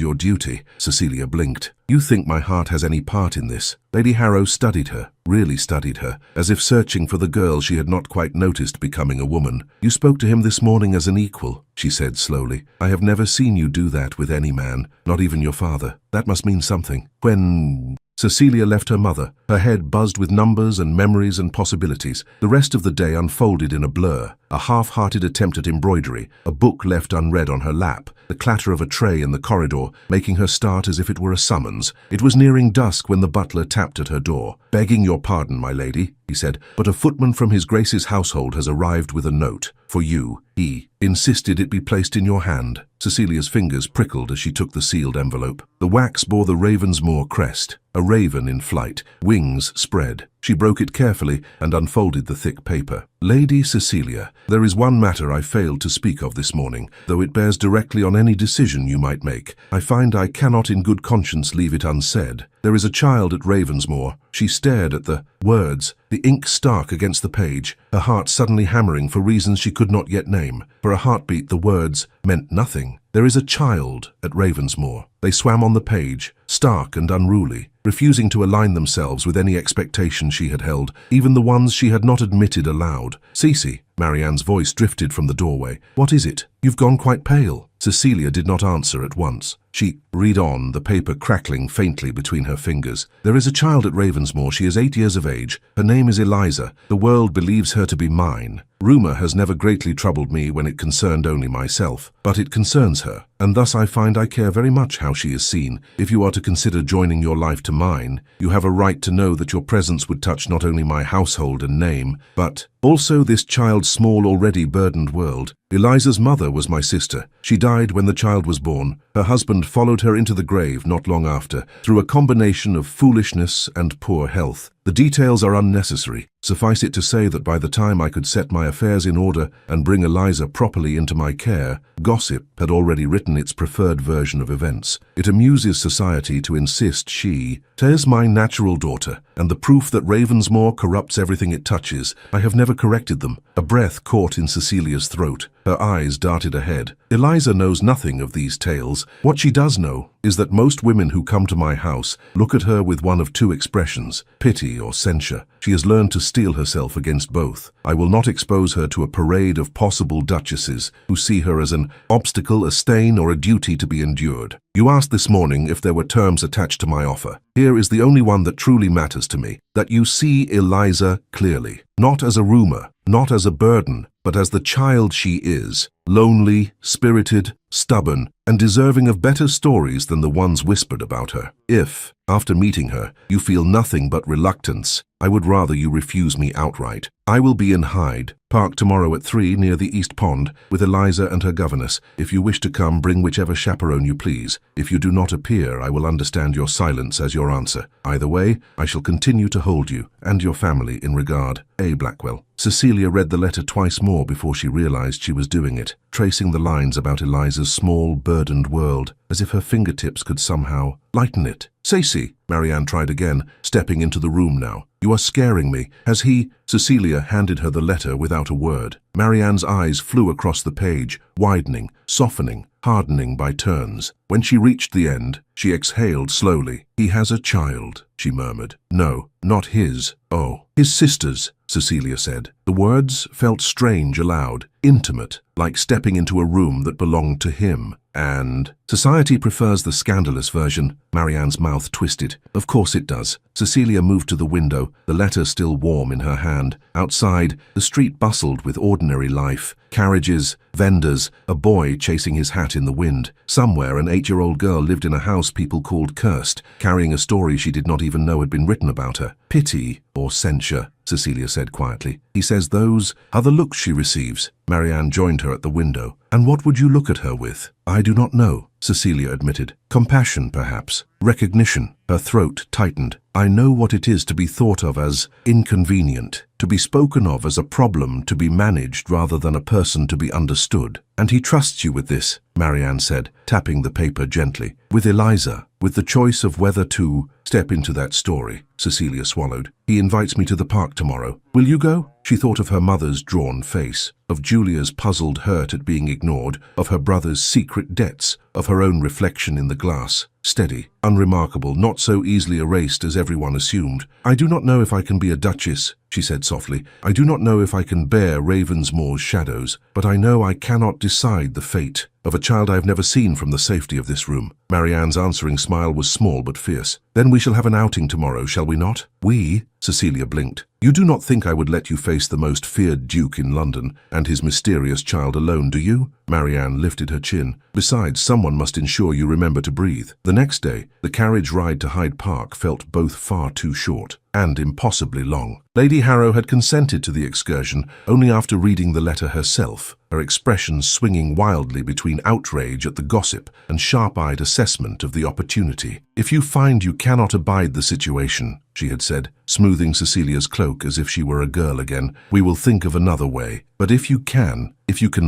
A: your duty." Cecilia blinked. "You think my heart has any part in this?" Lady Harrow studied her, really studied her, as if searching for the girl she had not quite noticed becoming a woman. "You spoke to him this morning as an equal," she said slowly. "I have never seen you do that with any man, not even your father. That must mean something. When—" Cecilia left her mother. Her head buzzed with numbers and memories and possibilities. The rest of the day unfolded in a blur. A half-hearted attempt at embroidery, a book left unread on her lap, the clatter of a tray in the corridor, making her start as if it were a summons. It was nearing dusk when the butler tapped at her door. "Begging your pardon, my lady," he said, "but a footman from His Grace's household has arrived with a note. For you. He insisted it be placed in your hand." Cecilia's fingers prickled as she took the sealed envelope. The wax bore the Ravensmoor crest, a raven in flight, wings spread. She broke it carefully and unfolded the thick paper. "Lady Cecilia, there is one matter I failed to speak of this morning, though it bears directly on any decision you might make. I find I cannot in good conscience leave it unsaid. There is a child at Ravensmoor." She stared at the words, the ink stark against the page, her heart suddenly hammering for reasons she could not yet name. For a heartbeat, the words meant nothing. "There is a child at Ravensmoor." They swam on the page, stark and unruly, refusing to align themselves with any expectations she had held, even the ones she had not admitted aloud. "Cece," Marianne's voice drifted from the doorway. "What is it? You've gone quite pale." Cecilia did not answer at once. She read on, the paper crackling faintly between her fingers. "There is a child at Ravensmoor. She is 8 years of age. Her name is Eliza. The world believes her to be mine. Rumour has never greatly troubled me when it concerned only myself, but it concerns her, and thus I find I care very much how she is seen. If you are to consider joining your life to mine, you have a right to know that your presence would touch not only my household and name, but also this child's small, already burdened world. Eliza's mother was my sister. She died when the child was born. Her husband followed her into the grave not long after, through a combination of foolishness and poor health. The details are unnecessary. Suffice it to say that by the time I could set my affairs in order and bring Eliza properly into my care, gossip had already written its preferred version of events. It amuses society to insist she is my natural daughter, and the proof that Ravensmoor corrupts everything it touches. I have never corrected them." A breath caught in Cecilia's throat. Her eyes darted ahead. "Eliza knows nothing of these tales. What she does know is that most women who come to my house look at her with one of two expressions, pity or censure. She has learned to steel herself against both. I will not expose her to a parade of possible duchesses who see her as an obstacle, a stain, or a duty to be endured. You asked this morning if there were terms attached to my offer. Here is the only one that truly matters to me, that you see Eliza clearly, not as a rumor, not as a burden, but as the child she is, lonely, spirited, stubborn, and deserving of better stories than the ones whispered about her. If, after meeting her, you feel nothing but reluctance, I would rather you refuse me outright. I will be in Hyde Park tomorrow at 3 near the East Pond with Eliza and her governess. If you wish to come, bring whichever chaperone you please. If you do not appear, I will understand your silence as your answer. Either way, I shall continue to hold you and your family in regard. A. Blackwell." Cecilia read the letter twice more before she realized she was doing it, tracing the lines about Eliza's small, burdened world, as if her fingertips could somehow lighten it. "Cece," Marianne tried again, stepping into the room now. "You are scaring me. Has he—" Cecilia handed her the letter without a word. Marianne's eyes flew across the page, widening, softening, hardening by turns. When she reached the end, she exhaled slowly. "He has a child," she murmured. "No, not his. Oh, his sister's," Cecilia said. The words felt strange aloud, intimate, like stepping into a room that belonged to him. "And society prefers the scandalous version." Marianne's mouth twisted. "Of course it does." Cecilia moved to the window, the letter still warm in her hand. Outside, the street bustled with ordinary life. Carriages, vendors, a boy chasing his hat in the wind. Somewhere, an 8-year-old girl lived in a house people called cursed, carrying a story she did not even know had been written about her. "Pity or censure," Cecilia said quietly. "He says those are the looks she receives." Marianne joined her at the window. "And what would you look at her with?" "I do not know." Cecilia admitted. Compassion, perhaps. Recognition. Her throat tightened. I know what it is to be thought of as inconvenient, to be spoken of as a problem to be managed rather than a person to be understood. And he trusts you with this, Marianne said, tapping the paper gently. With Eliza, with the choice of whether to step into that story. Cecilia swallowed. He invites me to the park tomorrow. Will you go? She thought of her mother's drawn face, of Julia's puzzled hurt at being ignored, of her brother's secret debts, of her own reflection in the glass. Steady, unremarkable, not so easily erased as everyone assumed. I do not know if I can be a duchess, she said softly. I do not know if I can bear Ravensmoor's shadows, but I know I cannot decide the fate of a child I have never seen from the safety of this room. Marianne's answering smile was small but fierce. Then we shall have an outing tomorrow, shall we not? We? Cecilia blinked. You do not think I would let you face the most feared duke in London and his mysterious child alone, do you? Marianne lifted her chin. Besides, someone must ensure you remember to breathe. The next day, the carriage ride to Hyde Park felt both far too short and impossibly long. Lady Harrow had consented to the excursion only after reading the letter herself, her expressions swinging wildly between outrage at the gossip and sharp-eyed assessment of the opportunity. If you find you cannot abide the situation, she had said, smoothing Cecilia's cloak as if she were a girl again, we will think of another way. But if you can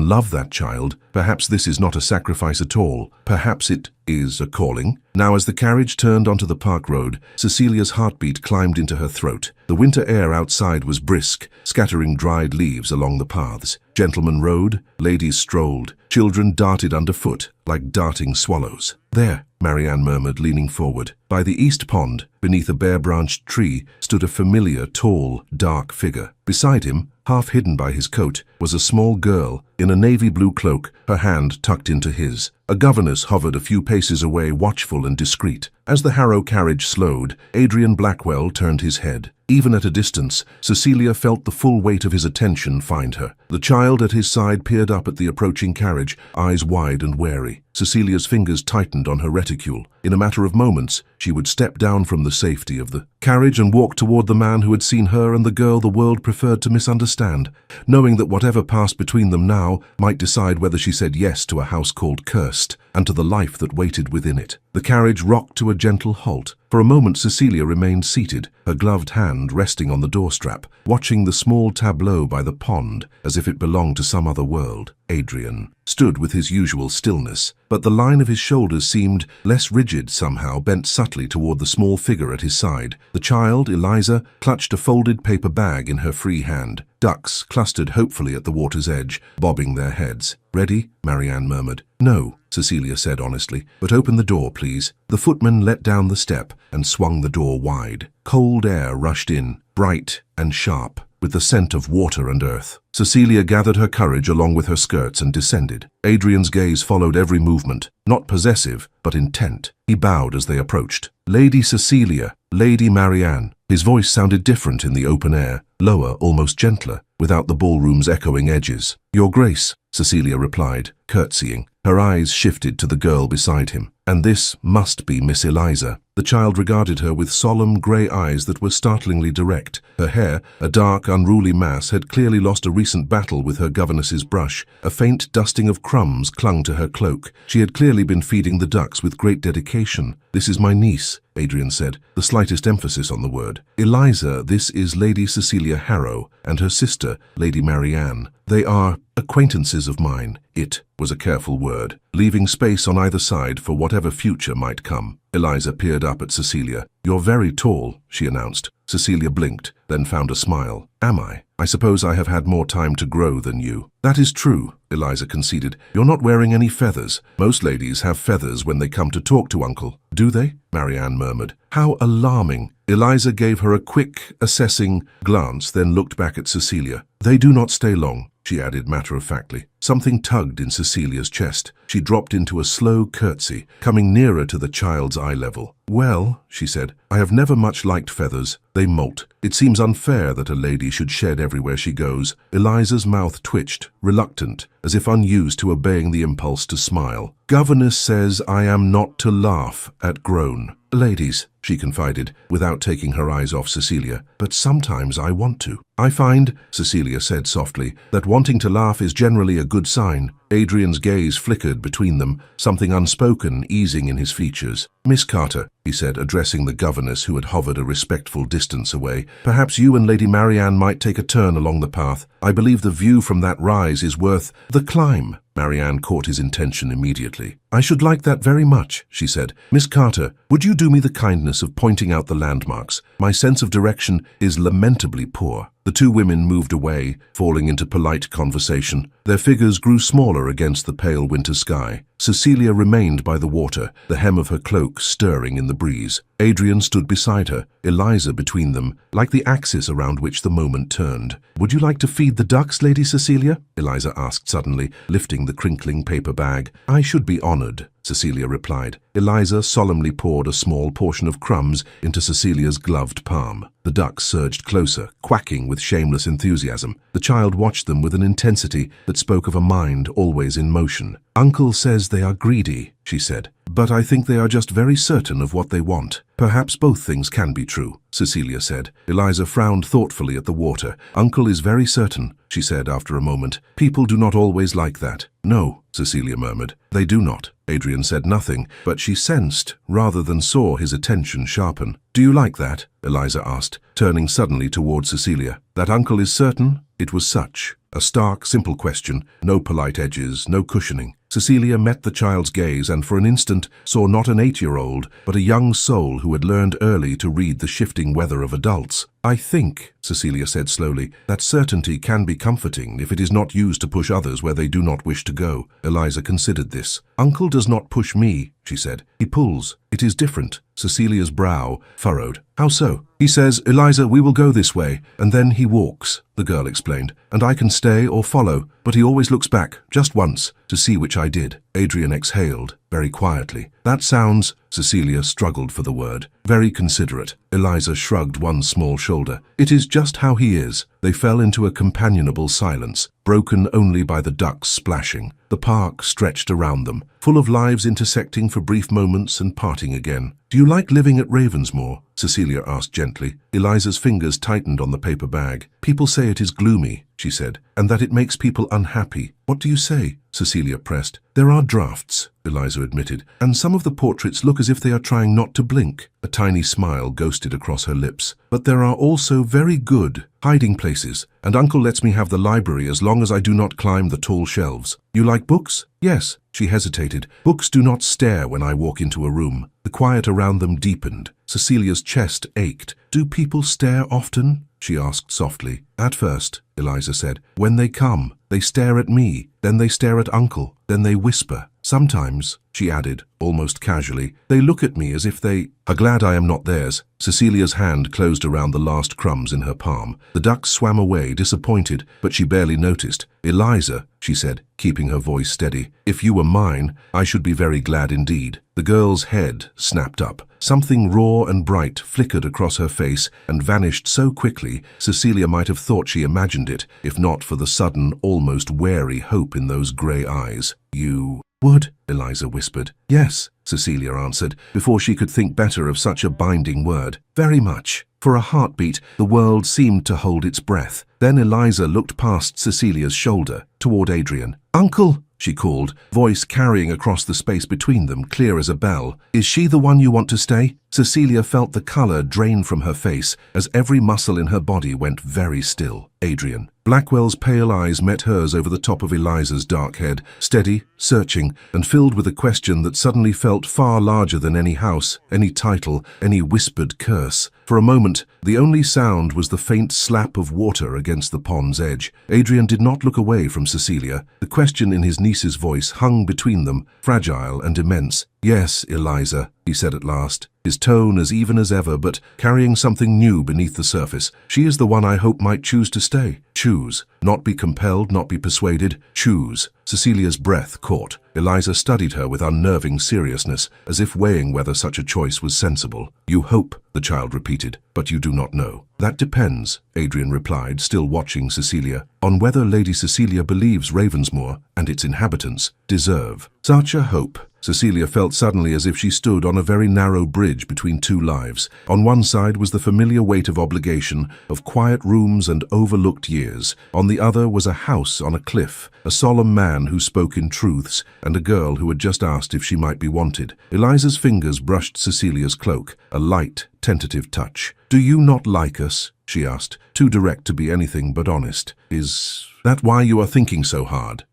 A: love that child, perhaps this is not a sacrifice at all. Perhaps it is a calling. Now, as the carriage turned onto the park road, Cecilia's heartbeat climbed into her throat. The winter air outside was brisk, scattering dried leaves along the paths. Gentlemen rode, ladies strolled, children darted underfoot like darting swallows. There, Marianne murmured, leaning forward. By the east pond, beneath a bare-branched tree, stood a familiar, tall, dark figure. Beside him, half hidden by his coat, was a small girl in a navy blue cloak, her hand tucked into his. A governess hovered a few paces away, watchful and discreet. As the Harrow carriage slowed, Adrian Blackwell turned his head. Even at a distance, Cecilia felt the full weight of his attention find her. The child at his side peered up at the approaching carriage, eyes wide and wary. Cecilia's fingers tightened on her reticule. In a matter of moments, she would step down from the safety of the carriage and walk toward the man who had seen her and the girl the world preferred to misunderstand, knowing that whatever passed between them now might decide whether she said yes to a house called Cursed and to the life that waited within it. The carriage rocked to a gentle halt. For a moment Cecilia remained seated, her gloved hand resting on the doorstrap, watching the small tableau by the pond as if it belonged to some other world. Adrian stood with his usual stillness, but the line of his shoulders seemed less rigid somehow, bent subtly toward the small figure at his side. The child, Eliza, clutched a folded paper bag in her free hand. Ducks clustered hopefully at the water's edge, bobbing their heads. Ready? Marianne murmured. No, Cecilia said honestly, but open the door, please. The footman let down the step and swung the door wide. Cold air rushed in, bright and sharp, with the scent of water and earth. Cecilia gathered her courage along with her skirts and descended. Adrian's gaze followed every movement, not possessive, but intent. He bowed as they approached. Lady Cecilia, Lady Marianne. His voice sounded different in the open air, lower, almost gentler, without the ballroom's echoing edges. Your Grace, Cecilia replied, curtsying. Her eyes shifted to the girl beside him. And this must be Miss Eliza. The child regarded her with solemn grey eyes that were startlingly direct. Her hair, a dark, unruly mass, had clearly lost a recent battle with her governess's brush. A faint dusting of crumbs clung to her cloak. She had clearly been feeding the ducks with great dedication. This is my niece, Adrian said, the slightest emphasis on the word. Eliza, this is Lady Cecilia Harrow, and her sister, Lady Marianne. They are acquaintances of mine. It was a careful word, leaving space on either side for whatever future might come. Eliza peered up at Cecilia. You're very tall, she announced. Cecilia blinked, then found a smile. Am I? I suppose I have had more time to grow than you. That is true, Eliza conceded. You're not wearing any feathers. Most ladies have feathers when they come to talk to Uncle. Do they? Marianne murmured. How alarming. Eliza gave her a quick, assessing glance, then looked back at Cecilia. They do not stay long, she added matter-of-factly. Something tugged in Cecilia's chest. She dropped into a slow curtsy, coming nearer to the child's eye level. Well, she said, I have never much liked feathers. They molt. It seems unfair that a lady should shed everywhere she goes. Eliza's mouth twitched, reluctant, as if unused to obeying the impulse to smile. Governess says I am not to laugh at grown ladies, she confided, without taking her eyes off Cecilia, but sometimes I want to. I find, Cecilia said softly, that wanting to laugh is generally a good sign. Adrian's gaze flickered between them, something unspoken easing in his features. "Miss Carter," he said, addressing the governess who had hovered a respectful distance away, "perhaps you and Lady Marianne might take a turn along the path. I believe the view from that rise is worth the climb." Marianne caught his intention immediately. "I should like that very much," she said. "Miss Carter, would you do me the kindness of pointing out the landmarks? My sense of direction is lamentably poor." The two women moved away, falling into polite conversation. Their figures grew smaller against the pale winter sky. Cecilia remained by the water, the hem of her cloak stirring in the breeze. Adrian stood beside her, Eliza between them, like the axis around which the moment turned. "Would you like to feed the ducks, Lady Cecilia?" Eliza asked suddenly, lifting the crinkling paper bag. "I should be honored," Cecilia replied. Eliza solemnly poured a small portion of crumbs into Cecilia's gloved palm. The ducks surged closer, quacking with shameless enthusiasm. The child watched them with an intensity that spoke of a mind always in motion. "Uncle says they are greedy," she said, "but I think they are just very certain of what they want." "Perhaps both things can be true," Cecilia said. Eliza frowned thoughtfully at the water. "Uncle is very certain," she said after a moment. "People do not always like that." "No," Cecilia murmured. "They do not." Adrian said nothing, but she sensed, rather than saw, his attention sharpen. "Do you like that?" Eliza asked, turning suddenly toward Cecilia. "That uncle is certain?" It was such a stark, simple question, no polite edges, no cushioning. Cecilia met the child's gaze and for an instant saw not an 8-year-old, but a young soul who had learned early to read the shifting weather of adults. "I think," Cecilia said slowly, "that certainty can be comforting if it is not used to push others where they do not wish to go." Eliza considered this. "Uncle does not push me," she said. "He pulls. It is different." Cecilia's brow furrowed. "How so?" "He says, 'Eliza, we will go this way,' and then he walks," the girl explained, "and I can stay or follow, but he always looks back, just once, to see which I did." Adrian exhaled, very quietly. "That sounds," Cecilia struggled for the word, "very considerate." Eliza shrugged one small shoulder. "It is just how he is." They fell into a companionable silence, broken only by the ducks splashing. The park stretched around them, full of lives intersecting for brief moments and parting again. "Do you like living at Ravensmoor?" Cecilia asked gently. Eliza's fingers tightened on the paper bag. "People say it is gloomy," she said, "and that it makes people unhappy." "What do you say?" Cecilia pressed. "There are drafts," Eliza admitted, "and some of the portraits look as if they are trying not to blink." A tiny smile ghosted across her lips. "But there are also very good hiding places, and Uncle lets me have the library as long as I do not climb the tall shelves." "You like books?" "Yes." She hesitated. "Books do not stare when I walk into a room." The quiet around them deepened. Cecilia's chest ached. "Do people stare often?" she asked softly. "At first," Eliza said. "When they come, they stare at me, then they stare at Uncle, then they whisper. Sometimes," she added, almost casually, "they look at me as if they are glad I am not theirs." Cecilia's hand closed around the last crumbs in her palm. The ducks swam away, disappointed, but she barely noticed. "Eliza," she said, keeping her voice steady, "if you were mine, I should be very glad indeed." The girl's head snapped up. Something raw and bright flickered across her face and vanished so quickly Cecilia might have thought she imagined it, if not for the sudden, almost wary hope in those grey eyes. "You would?" Eliza whispered. "Yes," Cecilia answered, before she could think better of such a binding word. "Very much." For a heartbeat, the world seemed to hold its breath. Then Eliza looked past Cecilia's shoulder, toward Adrian. "Uncle!" she called, voice carrying across the space between them, clear as a bell. "Is she the one you want to stay?" Cecilia felt the colour drain from her face as every muscle in her body went very still. "Adrian." Blackwell's pale eyes met hers over the top of Eliza's dark head, steady, searching, and filled with a question that suddenly felt far larger than any house, any title, any whispered curse. For a moment, the only sound was the faint slap of water against the pond's edge. Adrian did not look away from Cecilia. The question in his niece's voice hung between them, fragile and immense. "Yes, Eliza," he said at last, his tone as even as ever, but carrying something new beneath the surface. "She is the one I hope might choose to stay." Choose. Not be compelled, not be persuaded. Choose. Cecilia's breath caught. Eliza studied her with unnerving seriousness, as if weighing whether such a choice was sensible. "You hope," the child repeated, "but you do not know." "That depends," Adrian replied, still watching Cecilia, "on whether Lady Cecilia believes Ravensmoor and its inhabitants deserve such a hope." Cecilia felt suddenly as if she stood on a very narrow bridge between two lives. On one side was the familiar weight of obligation, of quiet rooms and overlooked years. On the other was a house on a cliff, a solemn man man who spoke in truths, and a girl who had just asked if she might be wanted. Eliza's fingers brushed Cecilia's cloak, a light, tentative touch. "Do you not like us?" she asked, too direct to be anything but honest. "Is that why you are thinking so hard?"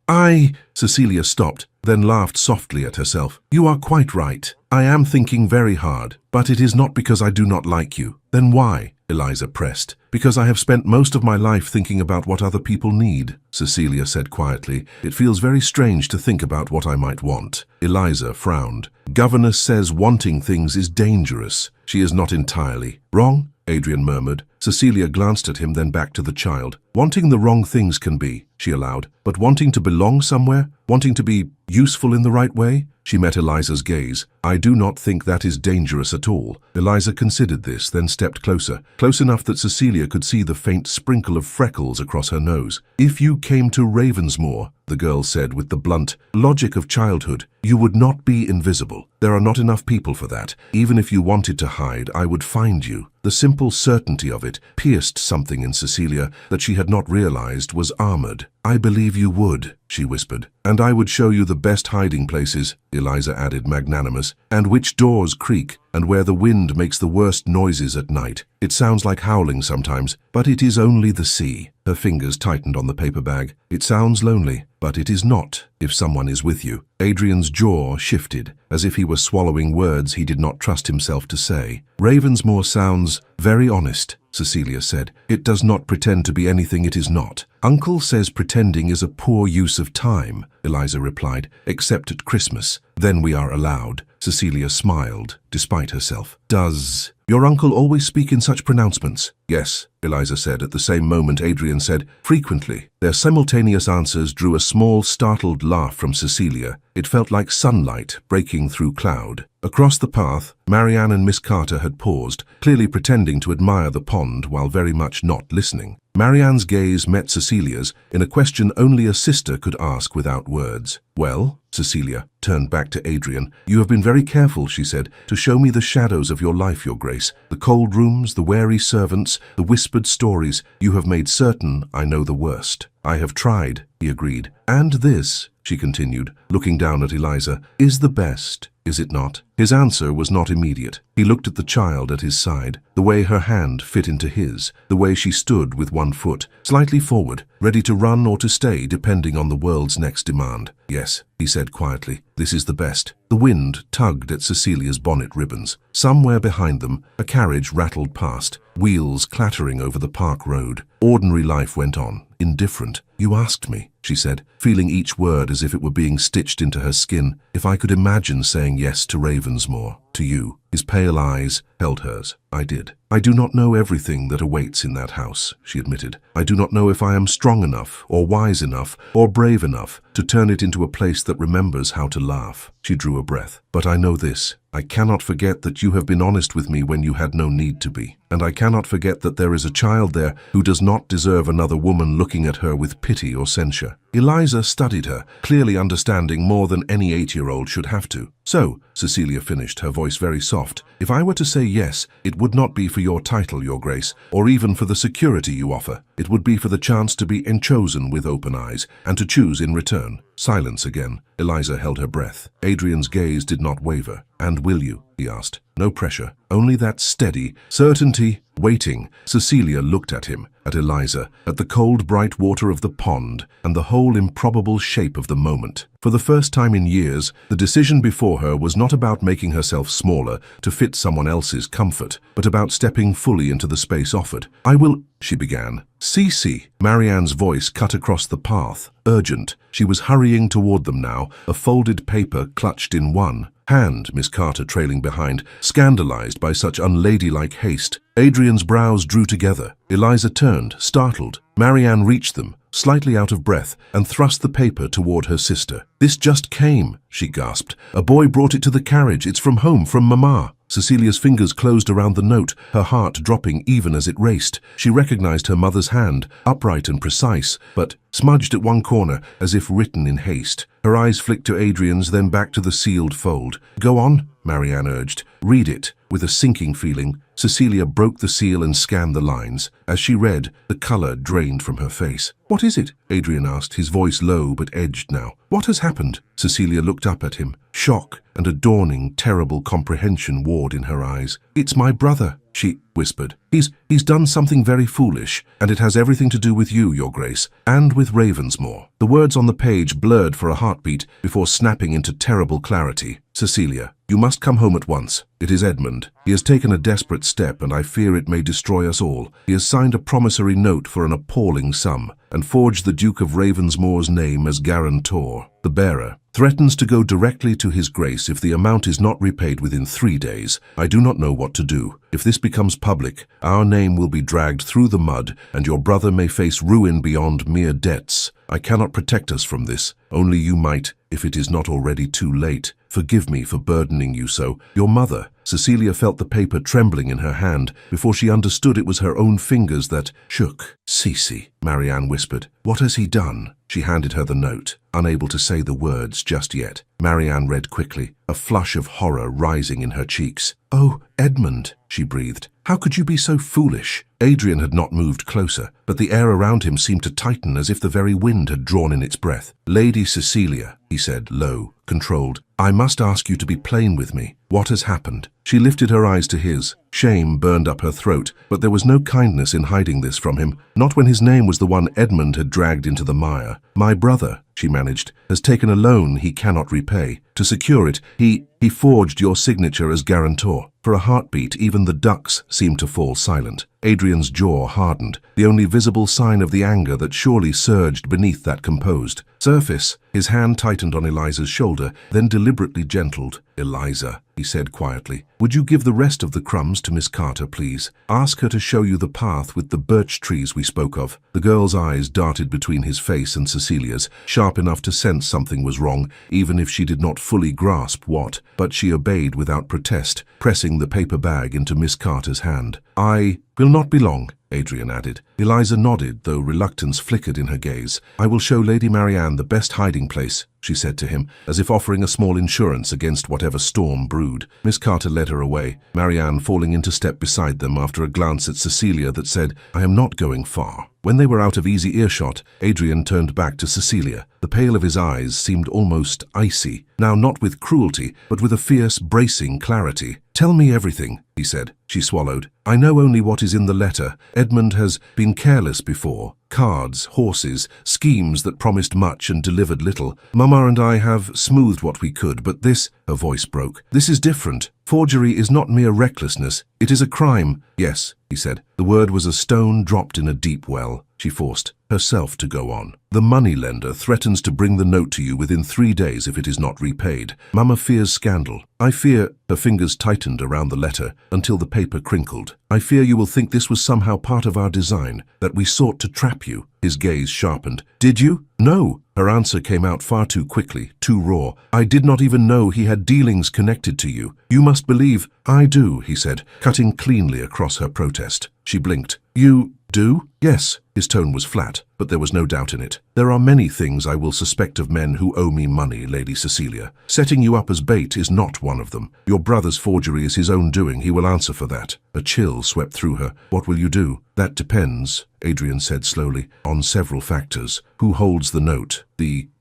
A: Cecilia stopped, then laughed softly at herself. "You are quite right. I am thinking very hard, but it is not because I do not like you." "Then why?" Eliza pressed. "Because I have spent most of my life thinking about what other people need," Cecilia said quietly. "It feels very strange to think about what I might want." Eliza frowned. "Governess says wanting things is dangerous." "She is not entirely wrong," Adrian murmured. Cecilia glanced at him, then back to the child. "Wanting the wrong things can be," she allowed, "but wanting to belong somewhere, wanting to be useful in the right way?" She met Eliza's gaze. "I do not think that is dangerous at all." Eliza considered this, then stepped closer, close enough that Cecilia could see the faint sprinkle of freckles across her nose. "If you came to Ravensmoor," the girl said with the blunt logic of childhood, "you would not be invisible. There are not enough people for that. Even if you wanted to hide, I would find you." The simple certainty of it pierced something in Cecilia that she had not realized was armored. "I believe you would," she whispered. "And I would show you the best hiding places," Eliza added, magnanimous, "and which doors creak, and where the wind makes the worst noises at night. It sounds like howling sometimes, but it is only the sea." Her fingers tightened on the paper bag. "It sounds lonely, but it is not if someone is with you." Adrian's jaw shifted, as if he were swallowing words he did not trust himself to say. "Ravensmoor sounds very honest," Cecilia said. "It does not pretend to be anything it is not." "Uncle says pretending is a poor use of time," Eliza replied, "except at Christmas. Then we are allowed." Cecilia smiled, despite herself. "Does your uncle always speak in such pronouncements?" "Yes," Eliza said. At the same moment, Adrian said, "Frequently." Their simultaneous answers drew a small, startled laugh from Cecilia. It felt like sunlight breaking through cloud. Across the path, Marianne and Miss Carter had paused, clearly pretending to admire the pond while very much not listening. Marianne's gaze met Cecilia's in a question only a sister could ask without words. "Well?" Cecilia turned back to Adrian. "You have been very careful," she said, "to show me the shadows of your life, Your Grace. The cold rooms, the wary servants, the whispered stories. You have made certain I know the worst." "I have tried," he agreed. "And this," she continued, looking down at Eliza, "is the best, is it not?" His answer was not immediate. He looked at the child at his side, the way her hand fit into his, the way she stood with one foot, slightly forward, ready to run or to stay depending on the world's next demand. "Yes," he said quietly, "this is the best." The wind tugged at Cecilia's bonnet ribbons. Somewhere behind them, a carriage rattled past, wheels clattering over the park road. Ordinary life went on, indifferent. "You asked me," she said, feeling each word as if it were being stitched into her skin, "if I could imagine saying yes to Ravensmoor, to you." His pale eyes held hers. "I did. I do not know everything that awaits in that house," she admitted. "I do not know if I am strong enough, or wise enough, or brave enough to turn it into a place that remembers how to laugh." She drew a breath. "But I know this. I cannot forget that you have been honest with me when you had no need to be. And I cannot forget that there is a child there who does not deserve another woman looking at her with pity or censure." Eliza studied her, clearly understanding more than any 8-year-old should have to. "So," Cecilia finished, her voice very soft, "if I were to say yes, it would not be for your title, Your Grace, or even for the security you offer. It would be for the chance to be enchosen with open eyes, and to choose in return." Silence again. Eliza held her breath. Adrian's gaze did not waver. "And will you?" he asked. No pressure, only that steady certainty. Waiting, Cecilia looked at him, at Eliza, at the cold, bright water of the pond, and the whole improbable shape of the moment. For the first time in years, the decision before her was not about making herself smaller to fit someone else's comfort, but about stepping fully into the space offered. "I will," she began. "Cece!" Marianne's voice cut across the path, urgent. She was hurrying toward them now, a folded paper clutched in one hand, Miss Carter trailing behind, scandalized by such unladylike haste. Adrian's brows drew together. Eliza turned, startled. Marianne reached them, slightly out of breath, and thrust the paper toward her sister. "This just came," she gasped. "A boy brought it to the carriage. It's from home, from Mama." Cecilia's fingers closed around the note, her heart dropping even as it raced. She recognized her mother's hand, upright and precise, but smudged at one corner, as if written in haste. Her eyes flicked to Adrian's, then back to the sealed fold. "Go on," Marianne urged. "Read it." With a sinking feeling, Cecilia broke the seal and scanned the lines. As she read, the color drained from her face. "What is it?" Adrian asked, his voice low but edged now. "What has happened?" Cecilia looked up at him. Shock and a dawning, terrible comprehension warred in her eyes. "It's my brother," she whispered. He's done something very foolish, and it has everything to do with you, Your Grace, and with Ravensmore." The words on the page blurred for a heartbeat before snapping into terrible clarity. "Cecilia, you must come home at once. It is Edmund. He has taken a desperate step, and I fear it may destroy us all. He has signed a promissory note for an appalling sum, and forged the Duke of Ravensmore's name as guarantor. The bearer threatens to go directly to His Grace if the amount is not repaid within 3 days. I do not know what to do. If this becomes public, our name will be dragged through the mud, and your brother may face ruin beyond mere debts. I cannot protect us from this. Only you might, if it is not already too late. Forgive me for burdening you so. Your mother." Cecilia felt the paper trembling in her hand before she understood it was her own fingers that shook. "Cece," Marianne whispered. "What has he done?" She handed her the note, unable to say the words just yet. Marianne read quickly, a flush of horror rising in her cheeks. "Oh, Edmund," she breathed. "How could you be so foolish?" Adrian had not moved closer, but the air around him seemed to tighten as if the very wind had drawn in its breath. "Lady Cecilia," he said, low, controlled, "I must ask you to be plain with me. What has happened?" She lifted her eyes to his. Shame burned up her throat, but there was no kindness in hiding this from him, not when his name was the one Edmund had dragged into the mire. "My brother," she managed, "has taken a loan he cannot repay. To secure it, he forged your signature as guarantor." For a heartbeat, even the ducks seemed to fall silent. Adrian's jaw hardened, the only visible sign of the anger that surely surged beneath that composed surface. His hand tightened on Eliza's shoulder, then deliberately gentled. "Eliza," he said quietly, "would you give the rest of the crumbs to Miss Carter, please? Ask her to show you the path with the birch trees we spoke of." The girl's eyes darted between his face and Cecilia's, sharp enough to sense something was wrong, even if she did not fully grasp what, but she obeyed without protest, pressing the paper bag into Miss Carter's hand. "I will not be long," Adrian added. Eliza nodded, though reluctance flickered in her gaze. "I will show Lady Marianne the best hiding place," she said to him, as if offering a small insurance against whatever storm brewed. Miss Carter led her away, Marianne falling into step beside them after a glance at Cecilia that said, "I am not going far." When they were out of easy earshot, Adrian turned back to Cecilia. The pale of his eyes seemed almost icy, now not with cruelty, but with a fierce, bracing clarity. "Tell me everything," he said. She swallowed. "I know only what is in the letter. Edmund has been careless before. Cards, horses, schemes that promised much and delivered little. Mama and I have smoothed what we could, but this," her voice broke, "this is different. Forgery is not mere recklessness. It is a crime." "Yes," he said. The word was a stone dropped in a deep well. She forced herself to go on. "The moneylender threatens to bring the note to you within 3 days if it is not repaid. Mama fears scandal. I fear—" her fingers tightened around the letter until the paper crinkled. "I fear you will think this was somehow part of our design, that we sought to trap you." His gaze sharpened. "Did you?" "No." Her answer came out far too quickly, too raw. "I did not even know he had dealings connected to you. You must believe—" "I do," he said, cutting cleanly across her protest. She blinked. "You do?" "Yes." His tone was flat, but there was no doubt in it. "There are many things I will suspect of men who owe me money, Lady Cecilia. Setting you up as bait is not one of them. Your brother's forgery is his own doing. He will answer for that." A chill swept through her. "What will you do?" "That depends," Adrian said slowly, "on several factors. Who holds the note?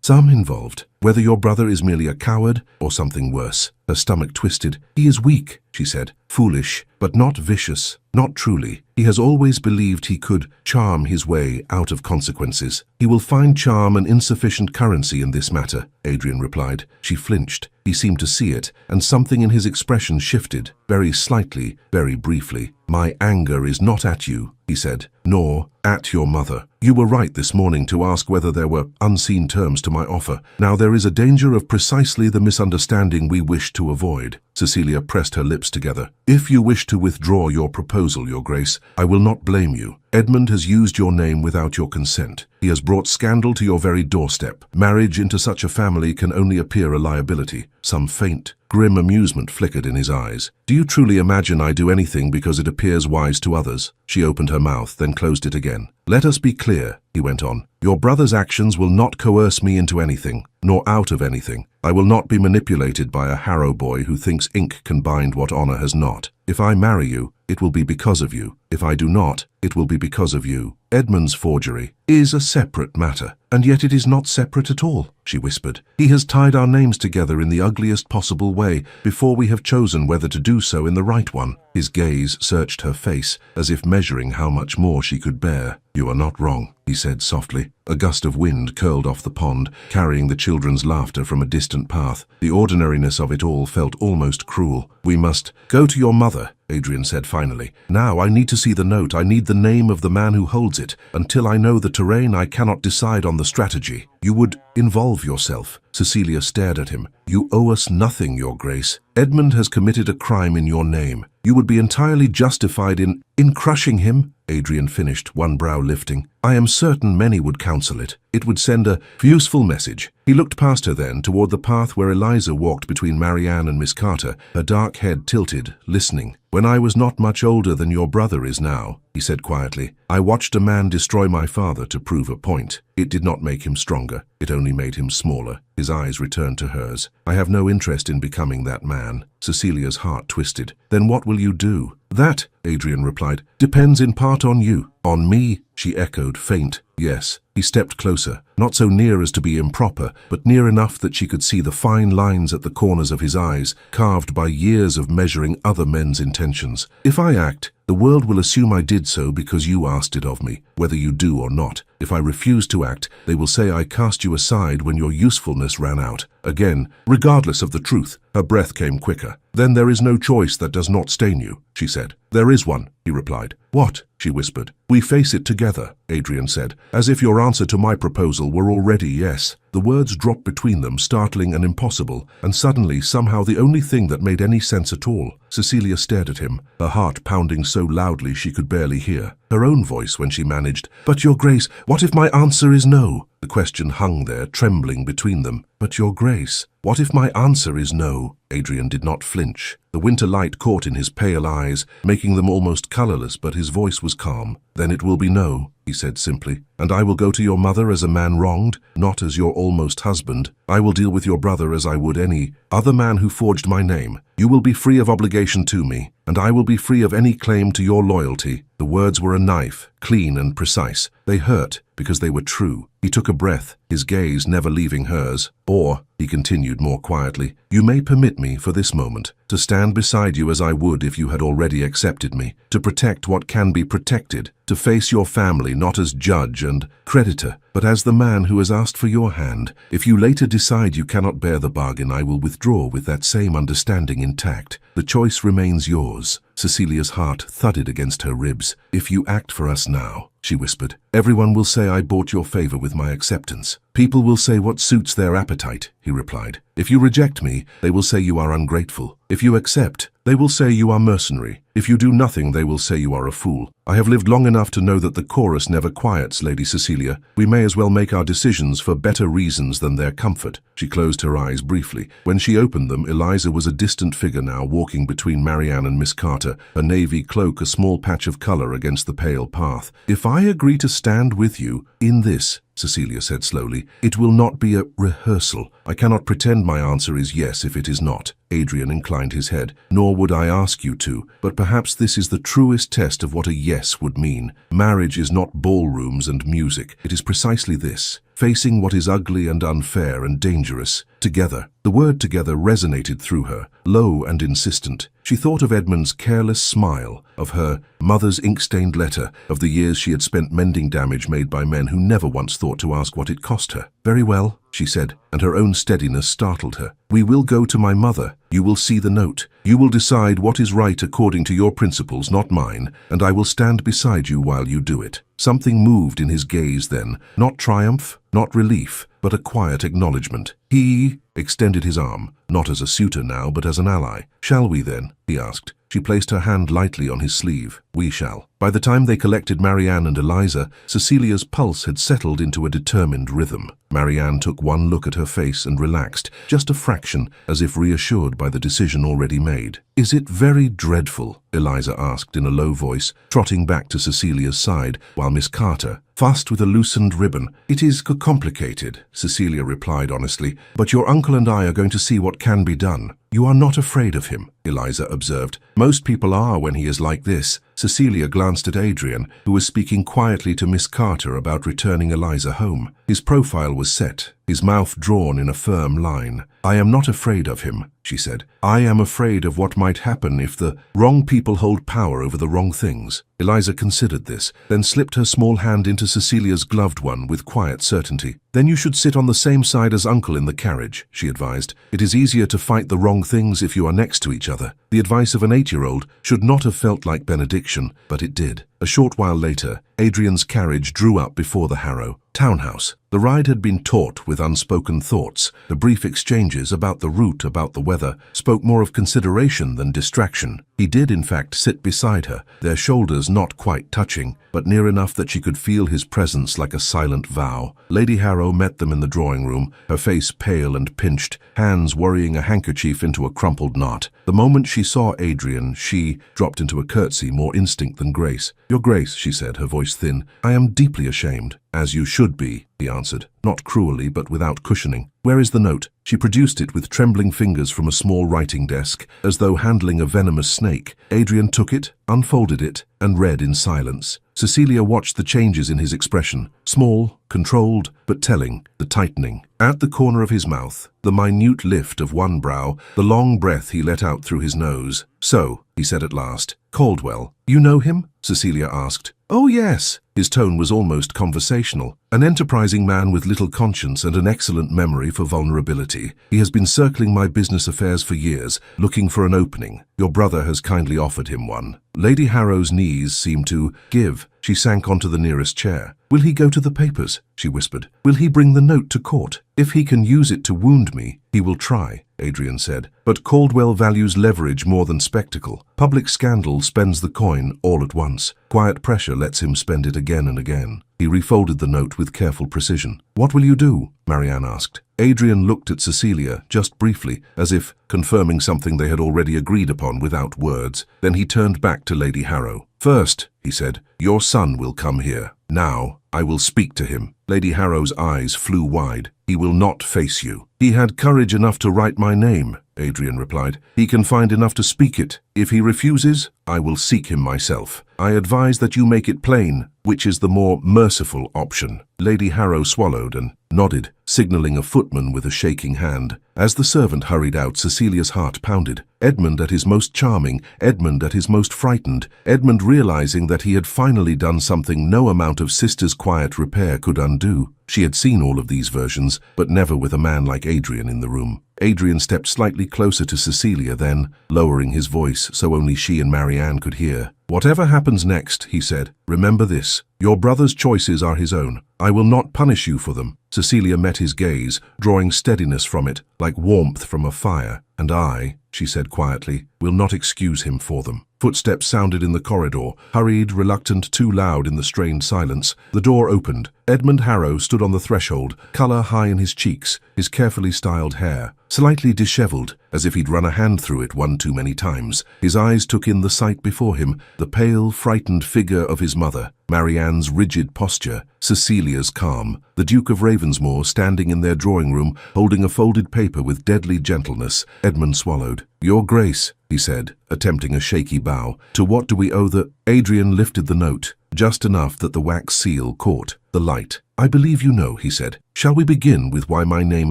A: Some involved. Whether your brother is merely a coward or something worse." Her stomach twisted. "He is weak," she said. "Foolish, but not vicious. Not truly. He has always believed he could charm his way out of consequences." "He will find charm an insufficient currency in this matter," Adrian replied. She flinched. He seemed to see it, and something in his expression shifted, very slightly, very briefly. "My anger is not at you," he said, "nor at your mother. You were right this morning to ask whether there were unseen terms to my offer. Now there is a danger of precisely the misunderstanding we wish to avoid." Cecilia pressed her lips together. "If you wish to withdraw your proposal, Your Grace, I will not blame you. Edmund has used your name without your consent. He has brought scandal to your very doorstep. Marriage into such a family can only appear a liability." Some faint, grim amusement flickered in his eyes. "Do you truly imagine I do anything because it appears wise to others?" She opened her mouth, then closed it again. "Let us be clear," he went on. "Your brother's actions will not coerce me into anything, nor out of anything. I will not be manipulated by a Harrow boy who thinks ink can bind what honor has not. If I marry you, it will be because of you. If I do not, it will be because of you. Edmund's forgery is a separate matter, and yet it is not separate at all, she whispered. He has tied our names together in the ugliest possible way before we have chosen whether to do so in the right one. His gaze searched her face, as if measuring how much more she could bear. You are not wrong, he said softly. A gust of wind curled off the pond, carrying the children's laughter from a distant path. The ordinariness of it all felt almost cruel. We must go to your mother, Adrian said finally. Now I need to see the note. I need the name of the man who holds it. Until I know the terrain, I cannot decide on the strategy. You would involve yourself. Cecilia stared at him. You owe us nothing, Your Grace. Edmund has committed a crime in your name. You would be entirely justified in crushing him, Adrian finished, one brow lifting. I am certain many would counsel it. It would send a useful message. He looked past her then, toward the path where Eliza walked between Marianne and Miss Carter, her dark head tilted, listening. When I was not much older than your brother is now, he said quietly, I watched a man destroy my father to prove a point. It did not make him stronger. It only made him smaller. His eyes returned to hers. I have no interest in becoming that man. Cecilia's heart twisted. Then what will you do? That, Adrian replied, depends in part on you. On me, she echoed, faint. Yes. He stepped closer, not so near as to be improper, but near enough that she could see the fine lines at the corners of his eyes, carved by years of measuring other men's intentions. If I act, the world will assume I did so because you asked it of me, whether you do or not. If I refuse to act, they will say I cast you aside when your usefulness ran out. Again, regardless of the truth, her breath came quicker. Then there is no choice that does not stain you, she said. There is one, he replied. What? She whispered. We face it together, Adrian said, as if your answer to my proposal were already yes. The words dropped between them, startling and impossible, and suddenly, somehow, the only thing that made any sense at all. Cecilia stared at him, her heart pounding so loudly she could barely hear. Her own voice when she managed, But, Your Grace, what if my answer is no? The question hung there, trembling between them. But, Your Grace, what if my answer is no? Adrian did not flinch. The winter light caught in his pale eyes, making them almost colorless, but his voice was calm. Then it will be no, he said simply. And I will go to your mother as a man wronged, not as your almost husband. I will deal with your brother as I would any other man who forged my name. You will be free of obligation to me, and I will be free of any claim to your loyalty. The words were a knife, clean and precise. They hurt because they were true. He took a breath, his gaze never leaving hers. Or, he continued more quietly, you may permit me, for this moment, to stand beside you as I would if you had already accepted me, to protect what can be protected, to face your family not as judge and creditor, but as the man who has asked for your hand. If you later decide you cannot bear the bargain, I will withdraw with that same understanding intact. The choice remains yours. Cecilia's heart thudded against her ribs. If you act for us now, she whispered, everyone will say I bought your favor with my acceptance. People will say what suits their appetite, he replied. If you reject me, they will say you are ungrateful. If you accept, they will say you are mercenary. If you do nothing, they will say you are a fool. I have lived long enough to know that the chorus never quiets, Lady Cecilia. We may as well make our decisions for better reasons than their comfort. She closed her eyes briefly. When she opened them, Eliza was a distant figure now, walking between Marianne and Miss Carter, her navy cloak a small patch of color against the pale path. If I agree to stand with you in this, Cecilia said slowly, it will not be a rehearsal. I cannot pretend my answer is yes if it is not. Adrian inclined his head. Nor would I ask you to, but perhaps this is the truest test of what a yes would mean. Marriage is not ballrooms and music. It is precisely this. Facing what is ugly and unfair and dangerous, together. The word together resonated through her, low and insistent. She thought of Edmund's careless smile, of her mother's ink-stained letter, of the years she had spent mending damage made by men who never once thought to ask what it cost her. Very well, she said, and her own steadiness startled her. We will go to my mother. You will see the note. You will decide what is right according to your principles, not mine, and I will stand beside you while you do it. Something moved in his gaze then, not triumph, not relief, but a quiet acknowledgement. He extended his arm, not as a suitor now, but as an ally. Shall we then? He asked. She placed her hand lightly on his sleeve. We shall. By the time they collected Marianne and Eliza, Cecilia's pulse had settled into a determined rhythm. Marianne took one look at her face and relaxed, just a fraction, as if reassured by the decision already made. Is it very dreadful? Eliza asked in a low voice, trotting back to Cecilia's side, while Miss Carter fussed with a loosened ribbon. "It is complicated," Cecilia replied honestly, "but your uncle and I are going to see what can be done." "You are not afraid of him," Eliza observed. "Most people are when he is like this." Cecilia glanced at Adrian, who was speaking quietly to Miss Carter about returning Eliza home. His profile was set, his mouth drawn in a firm line. "I am not afraid of him," she said. "I am afraid of what might happen if the wrong people hold power over the wrong things." Eliza considered this, then slipped her small hand into Cecilia's gloved one with quiet certainty. "Then you should sit on the same side as Uncle in the carriage," she advised. "It is easier to fight the wrong things if you are next to each other." The advice of an 8-year-old should not have felt like benediction, but it did. A short while later, Adrian's carriage drew up before the Harrow townhouse. The ride had been taut with unspoken thoughts. The brief exchanges about the route, about the weather, spoke more of consideration than distraction. He did, in fact, sit beside her, their shoulders not quite touching, but near enough that she could feel his presence like a silent vow. Lady Harrow met them in the drawing room, her face pale and pinched, hands worrying a handkerchief into a crumpled knot. The moment she saw Adrian, she dropped into a curtsy, more instinct than grace. "Your Grace," she said, her voice thin, "I am deeply ashamed." "As you should be," he answered, not cruelly but without cushioning. "Where is the note?" She produced it with trembling fingers from a small writing desk, as though handling a venomous snake. Adrian took it, unfolded it, and read in silence. Cecilia watched the changes in his expression, small, controlled, but telling, the tightening. At the corner of his mouth, the minute lift of one brow, the long breath he let out through his nose. "So," he said at last. "Caldwell. You know him?" Cecilia asked. "Oh, yes." His tone was almost conversational. "An enterprising man with little conscience and an excellent memory for vulnerability. He has been circling my business affairs for years, looking for an opening. Your brother has kindly offered him one." Lady Harrow's knees seemed to give. She sank onto the nearest chair. "Will he go to the papers?" she whispered. "Will he bring the note to court? If he can use it to wound me, he will try," Adrian said. "But Caldwell values leverage more than spectacle. Public scandal spends the coin all at once. Quiet pressure lets him spend it again and again." He refolded the note with careful precision. "What will you do?" Marianne asked. Adrian looked at Cecilia, just briefly, as if confirming something they had already agreed upon without words. Then he turned back to Lady Harrow. "First," he said, "your son will come here. Now, I will speak to him." Lady Harrow's eyes flew wide. "He will not face you." "He had courage enough to write my name," Adrian replied. "He can find enough to speak it. If he refuses, I will seek him myself. I advise that you make it plain which is the more merciful option." Lady Harrow swallowed and nodded, signaling a footman with a shaking hand. As the servant hurried out, Cecilia's heart pounded. Edmund at his most charming, Edmund at his most frightened, Edmund realizing that he had finally done something no amount of sister's quiet repair could undo. She had seen all of these versions, but never with a man like Adrian in the room. Adrian stepped slightly closer to Cecilia, then, lowering his voice so only she and Marianne could hear. "Whatever happens next," he said, "remember this. Your brother's choices are his own. I will not punish you for them." Cecilia met his gaze, drawing steadiness from it, like warmth from a fire. "And I," she said quietly, "will not excuse him for them." Footsteps sounded in the corridor, hurried, reluctant, too loud in the strained silence. The door opened. Edmund Harrow stood on the threshold, color high in his cheeks, his carefully styled hair slightly disheveled, as if he'd run a hand through it one too many times. His eyes took in the sight before him, the pale, frightened figure of his mother, Marianne's rigid posture, Cecilia's calm, the Duke of Ravensmore standing in their drawing room, holding a folded paper with deadly gentleness. Edmund swallowed. "Your Grace," he said, attempting a shaky bow, "to what do we owe the—" Adrian lifted the note, just enough that the wax seal caught the light. "I believe you know," he said. "Shall we begin with why my name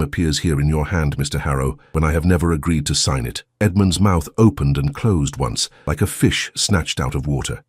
A: appears here in your hand, Mr. Harrow, when I have never agreed to sign it?" Edmund's mouth opened and closed once, like a fish snatched out of water.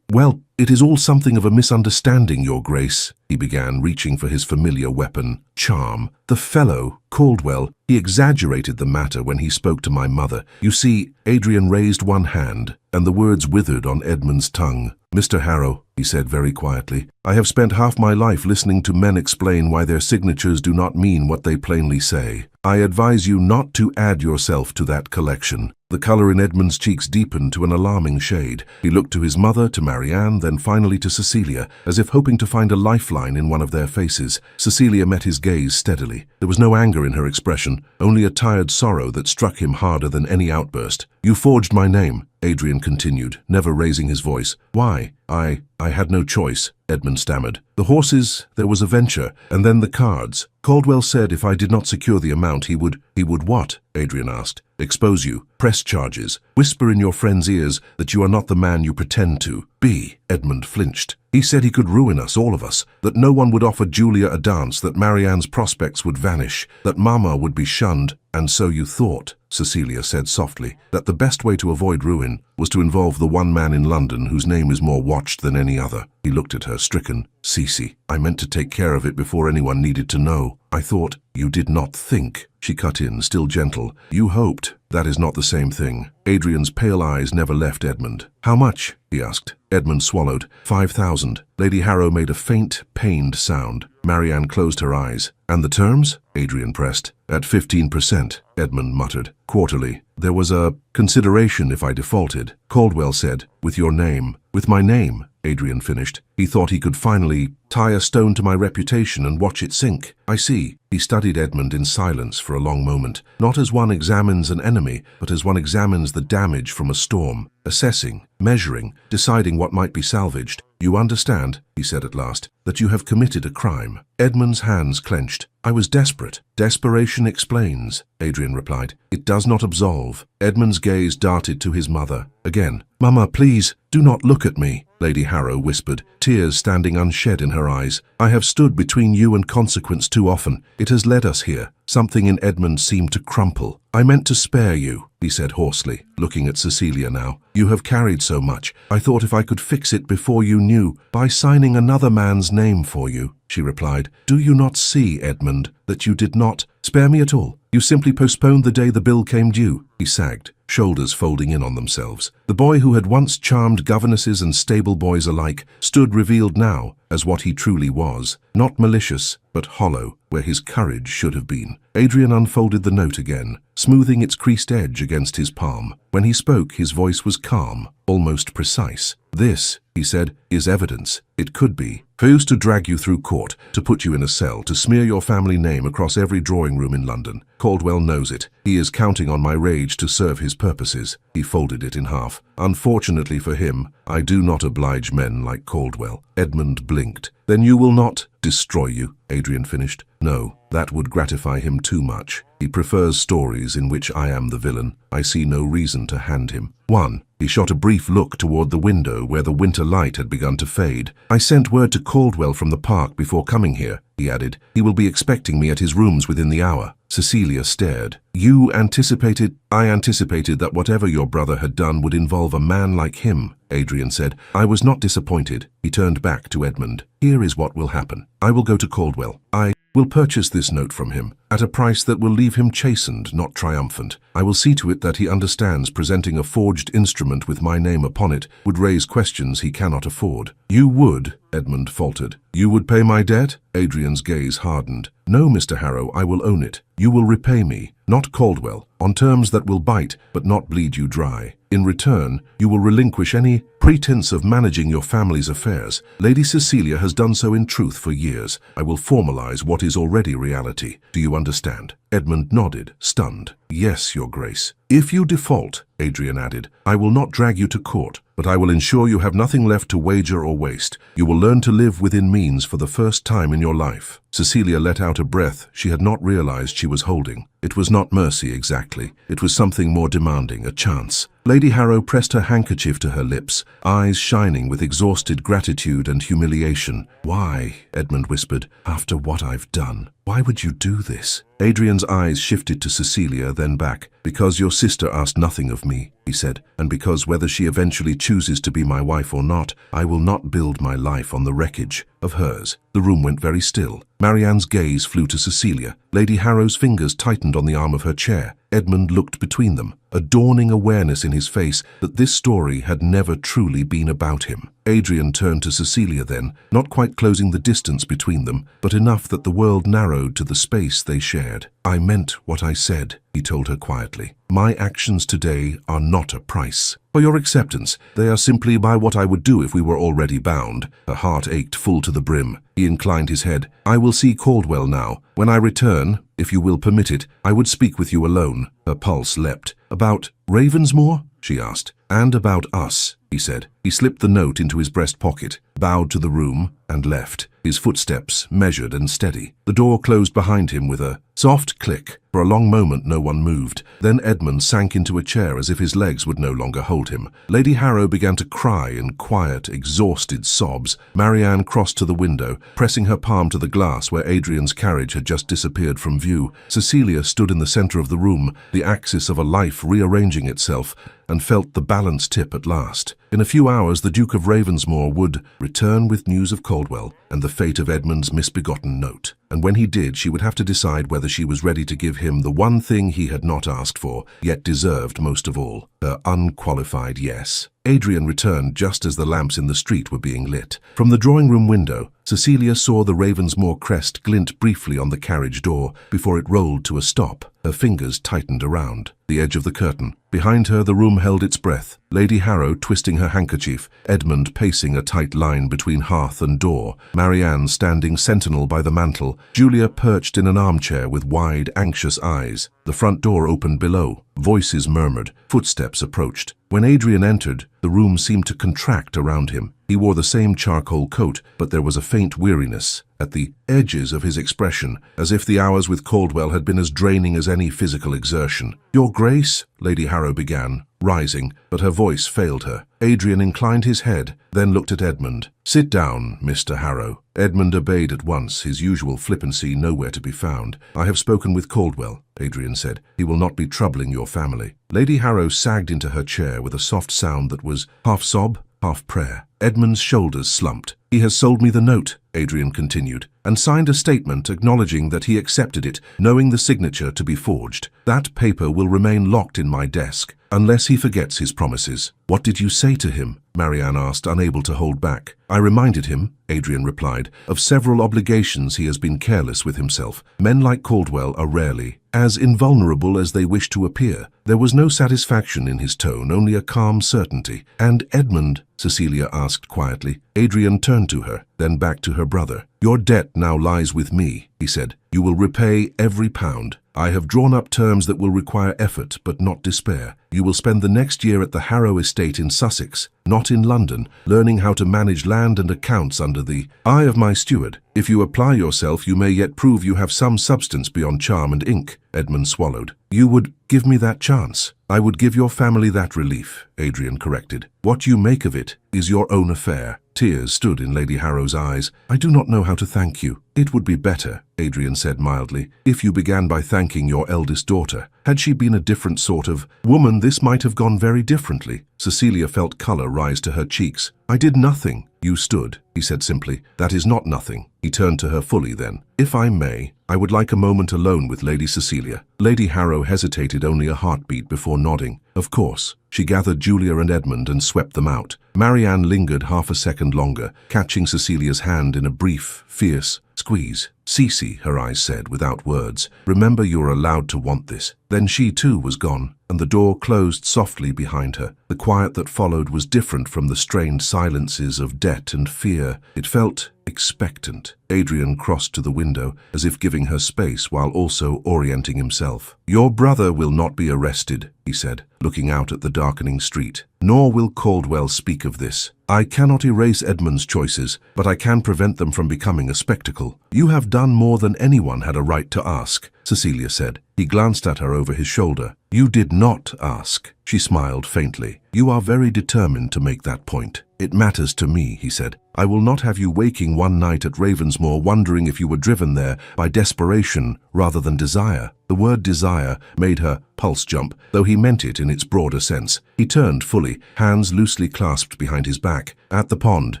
A: Well, it is all something of a misunderstanding, Your Grace," he began, reaching for his familiar weapon, charm. "The fellow, Caldwell, he exaggerated the matter when he spoke to my mother. You see," Adrian raised one hand, and the words withered on Edmund's tongue. "Mr. Harrow," he said very quietly, "I have spent half my life listening to men explain why their signatures do not mean what they plainly say. I advise you not to add yourself to that collection." The color in Edmund's cheeks deepened to an alarming shade. He looked to his mother, to Marianne, then finally to Cecilia, as if hoping to find a lifeline in one of their faces. Cecilia met his gaze steadily. There was no anger in her expression, only a tired sorrow that struck him harder than any outburst. "You forged my name. Adrian continued, never raising his voice. Why? I had no choice, Edmund stammered. The horses, there was a venture, and then the cards. Caldwell said if I did not secure the amount, he would what? Adrian asked. Expose you, press charges, whisper in your friend's ears that you are not the man you pretend to be. Edmund flinched. He said he could ruin us, all of us, that no one would offer Julia a dance, that Marianne's prospects would vanish, that Mama would be shunned. And so you thought, Cecilia said softly, that the best way to avoid ruin was to involve the one man in London whose name is more watched than any other. He looked at her, stricken. Cece, I meant to take care of it before anyone needed to know. I thought. You did not think, she cut in, still gentle. You hoped. That is not the same thing. Adrian's pale eyes never left Edmund. How much? He asked. Edmund swallowed. 5,000. Lady Harrow made a faint, pained sound. Marianne closed her eyes. And the terms? Adrian pressed. At 15%, Edmund muttered. Quarterly. There was a consideration if I defaulted. Caldwell said, with your name. With my name, Adrian finished. He thought he could finally tie a stone to my reputation and watch it sink. I see. He studied Edmund in silence for a long moment, not as one examines an enemy, but as one examines the damage from a storm, assessing, measuring, deciding what might be salvaged. You understand, he said at last, that you have committed a crime. Edmund's hands clenched. I was desperate. Desperation explains, Adrian replied. It does not absolve. Edmund's gaze darted to his mother. Again. Mama, please, do not look at me, Lady Harrow whispered, tears standing unshed in her eyes. I have stood between you and consequence too often. It has led us here. Something in Edmund seemed to crumple. I meant to spare you, he said hoarsely, looking at Cecilia now. You have carried so much. I thought if I could fix it before you knew, by signing another man's name for you, she replied. Do you not see, Edmund, that you did not spare me at all? You simply postponed the day the bill came due. He sagged, shoulders folding in on themselves. The boy who had once charmed governesses and stable boys alike stood revealed now as what he truly was, not malicious, but hollow, where his courage should have been. Adrian unfolded the note again, smoothing its creased edge against his palm. When he spoke, his voice was calm, almost precise. This, he said, is evidence. It could be. For who's to drag you through court, to put you in a cell, to smear your family name across every drawing room in London? Caldwell knows it. He is counting on my rage to serve his purposes. He folded it in half. Unfortunately for him, I do not oblige men like Caldwell. Edmund blinked. Then you will not destroy you, Adrian finished. No, that would gratify him too much. He prefers stories in which I am the villain. I see no reason to hand him. 1. He shot a brief look toward the window where the winter light had begun to fade. I sent word to Caldwell from the park before coming here, he added. He will be expecting me at his rooms within the hour. Cecilia stared. You anticipated? I anticipated that whatever your brother had done would involve a man like him, Adrian said. I was not disappointed. He turned back to Edmund. Here is what will happen. I will go to Caldwell. I will purchase this note from him at a price that will leave him chastened, not triumphant. I will see to it that he understands presenting a forged instrument with my name upon it would raise questions he cannot afford. You would, Edmund faltered. You would pay my debt? Adrian's gaze hardened. No, Mr. Harrow, I will own it. You will repay me, not Caldwell, on terms that will bite but not bleed you dry. In return, you will relinquish any pretense of managing your family's affairs. Lady Cecilia has done so in truth for years. I will formalize what is already reality. Do you understand? Edmund nodded, stunned. Yes, Your Grace. If you default, Adrian added, I will not drag you to court, but I will ensure you have nothing left to wager or waste. You will learn to live within means for the first time in your life. Cecilia let out a breath she had not realized she was holding. It was not mercy exactly. It was something more demanding, a chance. Lady Harrow pressed her handkerchief to her lips, eyes shining with exhausted gratitude and humiliation. Why, Edmund whispered, after what I've done? Why would you do this? Adrian's eyes shifted to Cecilia, then back. Because your sister asked nothing of me, he said, and because whether she eventually chooses to be my wife or not, I will not build my life on the wreckage of hers. The room went very still. Marianne's gaze flew to Cecilia. Lady Harrow's fingers tightened on the arm of her chair. Edmund looked between them, a dawning awareness in his face that this story had never truly been about him. Adrian turned to Cecilia then, not quite closing the distance between them, but enough that the world narrowed to the space they shared. I meant what I said, he told her quietly. My actions today are not a price for your acceptance. They are simply by what I would do if we were already bound. Her heart ached full to the brim. He inclined his head. I will see Caldwell now. When I return, If you will permit it, I would speak with you alone. Her pulse leapt. About Ravensmore? She asked. And about us, he said. He slipped the note into his breast pocket, bowed to the room, and left, his footsteps measured and steady. The door closed behind him with a soft click. For a long moment no one moved. Then Edmund sank into a chair as if his legs would no longer hold him. Lady Harrow began to cry in quiet, exhausted sobs. Marianne crossed to the window, pressing her palm to the glass where Adrian's carriage had just disappeared from view. Cecilia stood in the center of the room, the axis of a life rearranging itself, and felt the balance tip at last. In a few hours the Duke of Ravensmore would return with news of Caldwell and the fate of Edmund's misbegotten note. And when he did, she would have to decide whether she was ready to give him the one thing he had not asked for, yet deserved most of all, her unqualified yes. Adrian returned just as the lamps in the street were being lit. From the drawing-room window, Cecilia saw the Ravensmore crest glint briefly on the carriage door before it rolled to a stop. Her fingers tightened around the edge of the curtain. Behind her, the room held its breath. Lady Harrow twisting her handkerchief, Edmund pacing a tight line between hearth and door, Marianne standing sentinel by the mantel, Julia perched in an armchair with wide, anxious eyes. The front door opened below. Voices murmured. Footsteps approached. When Adrian entered, the room seemed to contract around him. He wore the same charcoal coat, but there was a faint weariness at the edges of his expression, as if the hours with Caldwell had been as draining as any physical exertion. "Your Grace," Lady Harrow began, rising, but her voice failed her. Adrian inclined his head, then looked at Edmund. "Sit down, Mr. Harrow." Edmund obeyed at once, his usual flippancy nowhere to be found. "I have spoken with Caldwell," Adrian said. "He will not be troubling your family." Lady Harrow sagged into her chair with a soft sound that was half sob, half prayer. Edmund's shoulders slumped. "He has sold me the note," Adrian continued, "and signed a statement acknowledging that he accepted it, knowing the signature to be forged. That paper will remain locked in my desk, unless he forgets his promises." "What did you say to him?" Marianne asked, unable to hold back. "I reminded him," Adrian replied, "of several obligations he has been careless with himself. Men like Caldwell are rarely as invulnerable as they wish to appear." There was no satisfaction in his tone, only a calm certainty. "And Edmund?" Cecilia asked quietly. Adrian turned to her, then back to her brother. "Your debt now lies with me," he said. "You will repay every pound. I have drawn up terms that will require effort, but not despair. You will spend the next year at the Harrow estate in Sussex, not in London, learning how to manage land and accounts under the eye of my steward. If you apply yourself, you may yet prove you have some substance beyond charm and ink." Edmund swallowed. "You would give me that chance?" "I would give your family that relief," Adrian corrected. "What you make of it is your own affair." Tears stood in Lady Harrow's eyes. "I do not know how to thank you." "It would be better," Adrian said mildly, "if you began by thanking your eldest daughter. Had she been a different sort of woman, this might have gone very differently." Cecilia felt color rise to her cheeks. "I did nothing." "You stood," he said simply. "That is not nothing." He turned to her fully then. "If I may, I would like a moment alone with Lady Cecilia." Lady Harrow hesitated only a heartbeat before nodding. "Of course." She gathered Julia and Edmund and swept them out. Marianne lingered half a second longer, catching Cecilia's hand in a brief, fierce squeeze. "Cece," her eyes said without words, "remember you are allowed to want this." Then she too was gone, and the door closed softly behind her. The quiet that followed was different from the strained silences of debt and fear. It felt expectant. Adrian crossed to the window, as if giving her space while also orienting himself. "Your brother will not be arrested," he said, looking out at the darkening street. "Nor will Caldwell speak of this. I cannot erase Edmund's choices, but I can prevent them from becoming a spectacle. You have done more than anyone had a right to ask," Cecilia said. He glanced at her over his shoulder. "You did not ask." She smiled faintly. "You are very determined to make that point." "It matters to me," he said. "I will not have you waking one night at Ravensmore wondering if you were driven there by desperation rather than desire." The word desire made her pulse jump, though he meant it in its broader sense. He turned fully, hands loosely clasped behind his back. "At the pond,"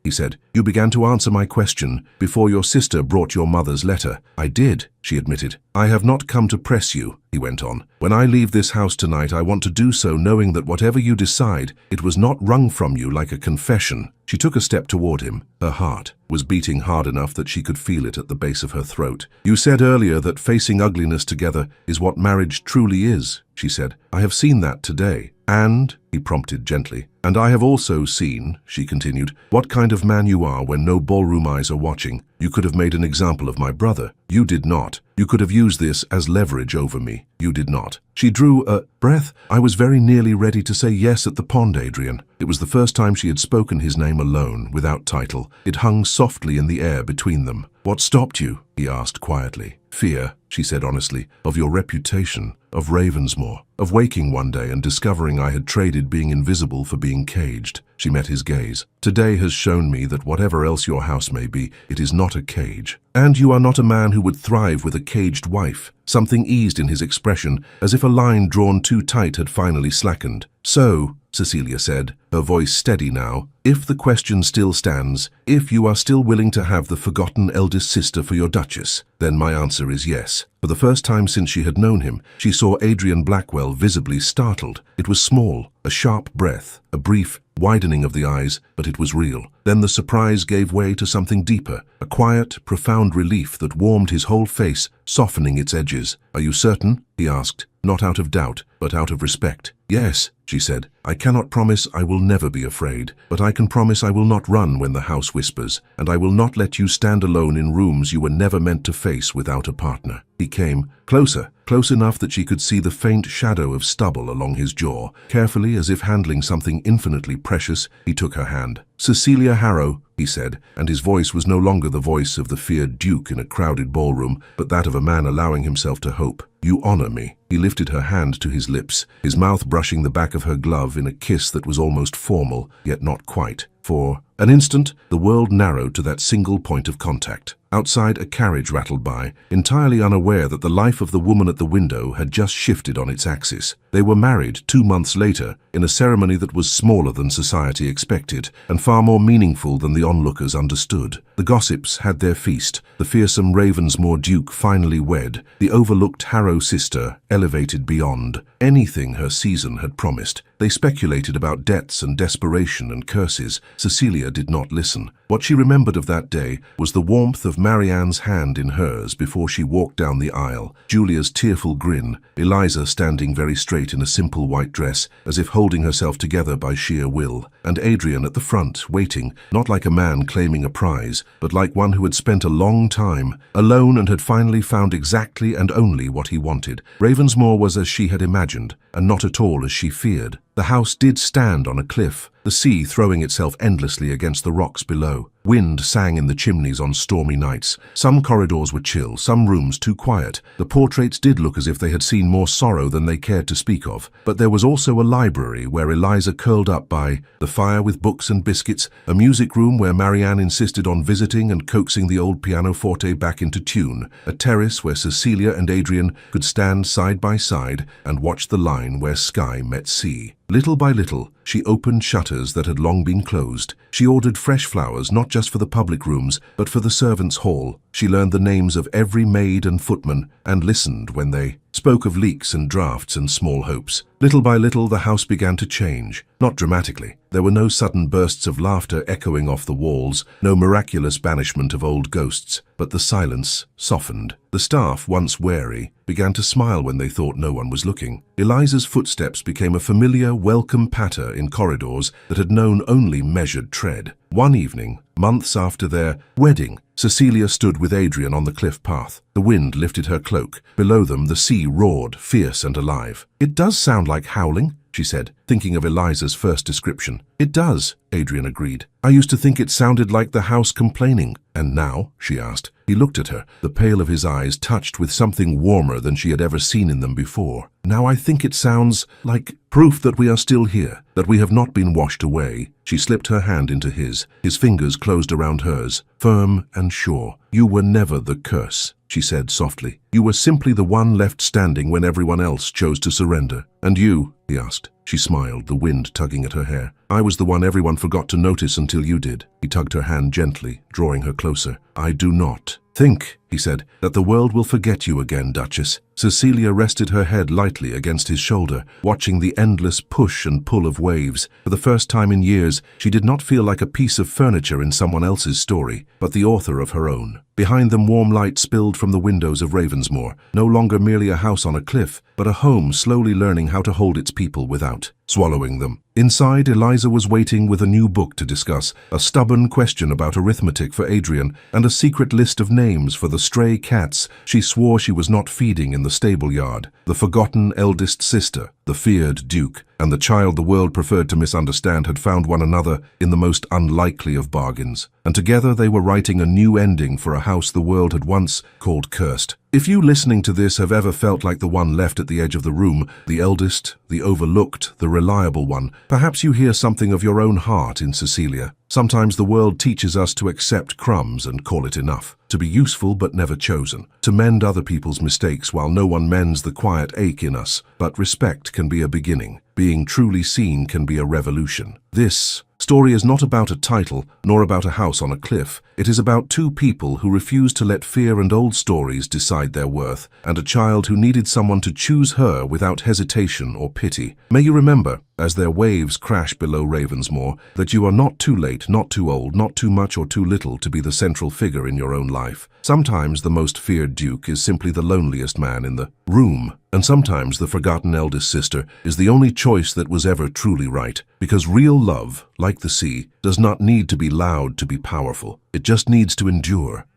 A: he said, "you began to answer my question before your sister brought your mother's letter." "I did," she admitted. "I have not come to press you," he went on. "When I leave this house tonight, I want to do so knowing that whatever you decide, it was not wrung from you like a confession." She took a step toward him. Her heart was beating hard enough that she could feel it at the base of her throat. "You said earlier that facing ugliness together is what marriage truly is," she said. "I have seen that today." "And," he prompted gently, "and I have also seen," she continued, "what kind of man you are when no ballroom eyes are watching. You could have made an example of my brother. You did not. You could have used this as leverage over me. You did not." She drew a breath. "I was very nearly ready to say yes at the pond, Adrian." It was the first time she had spoken his name alone, without title. It hung softly in the air between them. "What stopped you?" he asked quietly. "Fear," she said honestly, "of your reputation, of Ravensmore, of waking one day and discovering I had traded being invisible for being caged." She met his gaze. "Today has shown me that whatever else your house may be, it is not a cage. And you are not a man who would thrive with a caged wife." Something eased in his expression, as if a line drawn too tight had finally slackened. "So," Cecilia said, her voice steady now, "if the question still stands, if you are still willing to have the forgotten eldest sister for your Duchess, then my answer is yes." For the first time since she had known him, she saw Adrian Blackwell visibly startled. It was small, a sharp breath, a brief widening of the eyes, but it was real. Then the surprise gave way to something deeper, a quiet, profound relief that warmed his whole face, softening its edges. "Are you certain?" he asked, not out of doubt, but out of respect. "Yes," she said. "I cannot promise I will never be afraid, but I can promise I will not run when the house whispers, and I will not let you stand alone in rooms you were never meant to face without a partner." He came closer, close enough that she could see the faint shadow of stubble along his jaw. Carefully, as if handling something infinitely precious, he took her hand. "Cecilia Harrow," he said, and his voice was no longer the voice of the feared duke in a crowded ballroom, but that of a man allowing himself to hope. "You honor me." He lifted her hand to his lips, his mouth brushing the back of her glove in a kiss that was almost formal, yet not quite. For an instant, the world narrowed to that single point of contact. Outside, a carriage rattled by, entirely unaware that the life of the woman at the window had just shifted on its axis. They were married 2 months later, in a ceremony that was smaller than society expected, and far more meaningful than the onlookers understood. The gossips had their feast, the fearsome Ravensmore duke finally wed, the overlooked Harrow sister elevated beyond anything her season had promised. They speculated about debts and desperation and curses. Cecilia did not listen. What she remembered of that day was the warmth of Marianne's hand in hers before she walked down the aisle, Julia's tearful grin, Eliza standing very straight in a simple white dress, as if holding herself together by sheer will, and Adrian at the front, waiting, not like a man claiming a prize, but like one who had spent a long time, alone and had finally found exactly and only what he wanted. Ravensmore was as she had imagined, and not at all as she feared. The house did stand on a cliff, the sea throwing itself endlessly against the rocks below. Wind sang in the chimneys on stormy nights. Some corridors were chill, some rooms too quiet. The portraits did look as if they had seen more sorrow than they cared to speak of. But there was also a library where Eliza curled up by the fire with books and biscuits, a music room where Marianne insisted on visiting and coaxing the old pianoforte back into tune, a terrace where Cecilia and Adrian could stand side by side and watch the line where sky met sea. Little by little, she opened shutters that had long been closed. She ordered fresh flowers not just for the public rooms, but for the servants' hall. She learned the names of every maid and footman, and listened when they spoke of leaks and drafts and small hopes. Little by little, the house began to change. Not dramatically. There were no sudden bursts of laughter echoing off the walls, no miraculous banishment of old ghosts, but the silence softened. The staff, once wary, began to smile when they thought no one was looking. Eliza's footsteps became a familiar, welcome patter in corridors that had known only measured tread. One evening, months after their wedding, Cecilia stood with Adrian on the cliff path. The wind lifted her cloak. Below them, the sea roared, fierce and alive. "It does sound like howling," she said, thinking of Eliza's first description. "It does," Adrian agreed. "I used to think it sounded like the house complaining." "And now?" she asked. He looked at her, the pale of his eyes touched with something warmer than she had ever seen in them before. "Now I think it sounds like proof that we are still here, that we have not been washed away." She slipped her hand into his. His fingers closed around hers, firm and sure. "You were never the curse," she said softly. "You were simply the one left standing when everyone else chose to surrender." "And you?" he asked. She smiled, the wind tugging at her hair. "I was the one everyone forgot to notice until you did." He tugged her hand gently, drawing her closer. "I do not think," he said, "that the world will forget you again, Duchess." Cecilia rested her head lightly against his shoulder, watching the endless push and pull of waves. For the first time in years, she did not feel like a piece of furniture in someone else's story, but the author of her own. Behind them, warm light spilled from the windows of Ravensmore, no longer merely a house on a cliff, but a home slowly learning how to hold its people without. swallowing them. Inside, Eliza was waiting with a new book to discuss, a stubborn question about arithmetic for Adrian, and a secret list of names for the stray cats she swore she was not feeding in the stable yard. The forgotten eldest sister, the feared Duke, and the child the world preferred to misunderstand had found one another in the most unlikely of bargains. And together they were writing a new ending for a house the world had once called cursed. If you listening to this have ever felt like the one left at the edge of the room, the eldest, the overlooked, the reliable one, perhaps you hear something of your own heart in Cecilia. Sometimes the world teaches us to accept crumbs and call it enough, to be useful but never chosen, to mend other people's mistakes while no one mends the quiet ache in us. But respect can be a beginning. Being truly seen can be a revolution. This story is not about a title, nor about a house on a cliff. It is about two people who refuse to let fear and old stories decide their worth, and a child who needed someone to choose her without hesitation or pity. May you remember, as their waves crash below Ravensmoor, that you are not too late, not too old, not too much or too little to be the central figure in your own life. Sometimes the most feared Duke is simply the loneliest man in the room, and sometimes the forgotten eldest sister is the only choice that was ever truly right. Because real love, like the sea, does not need to be loud to be powerful. It just needs to endure.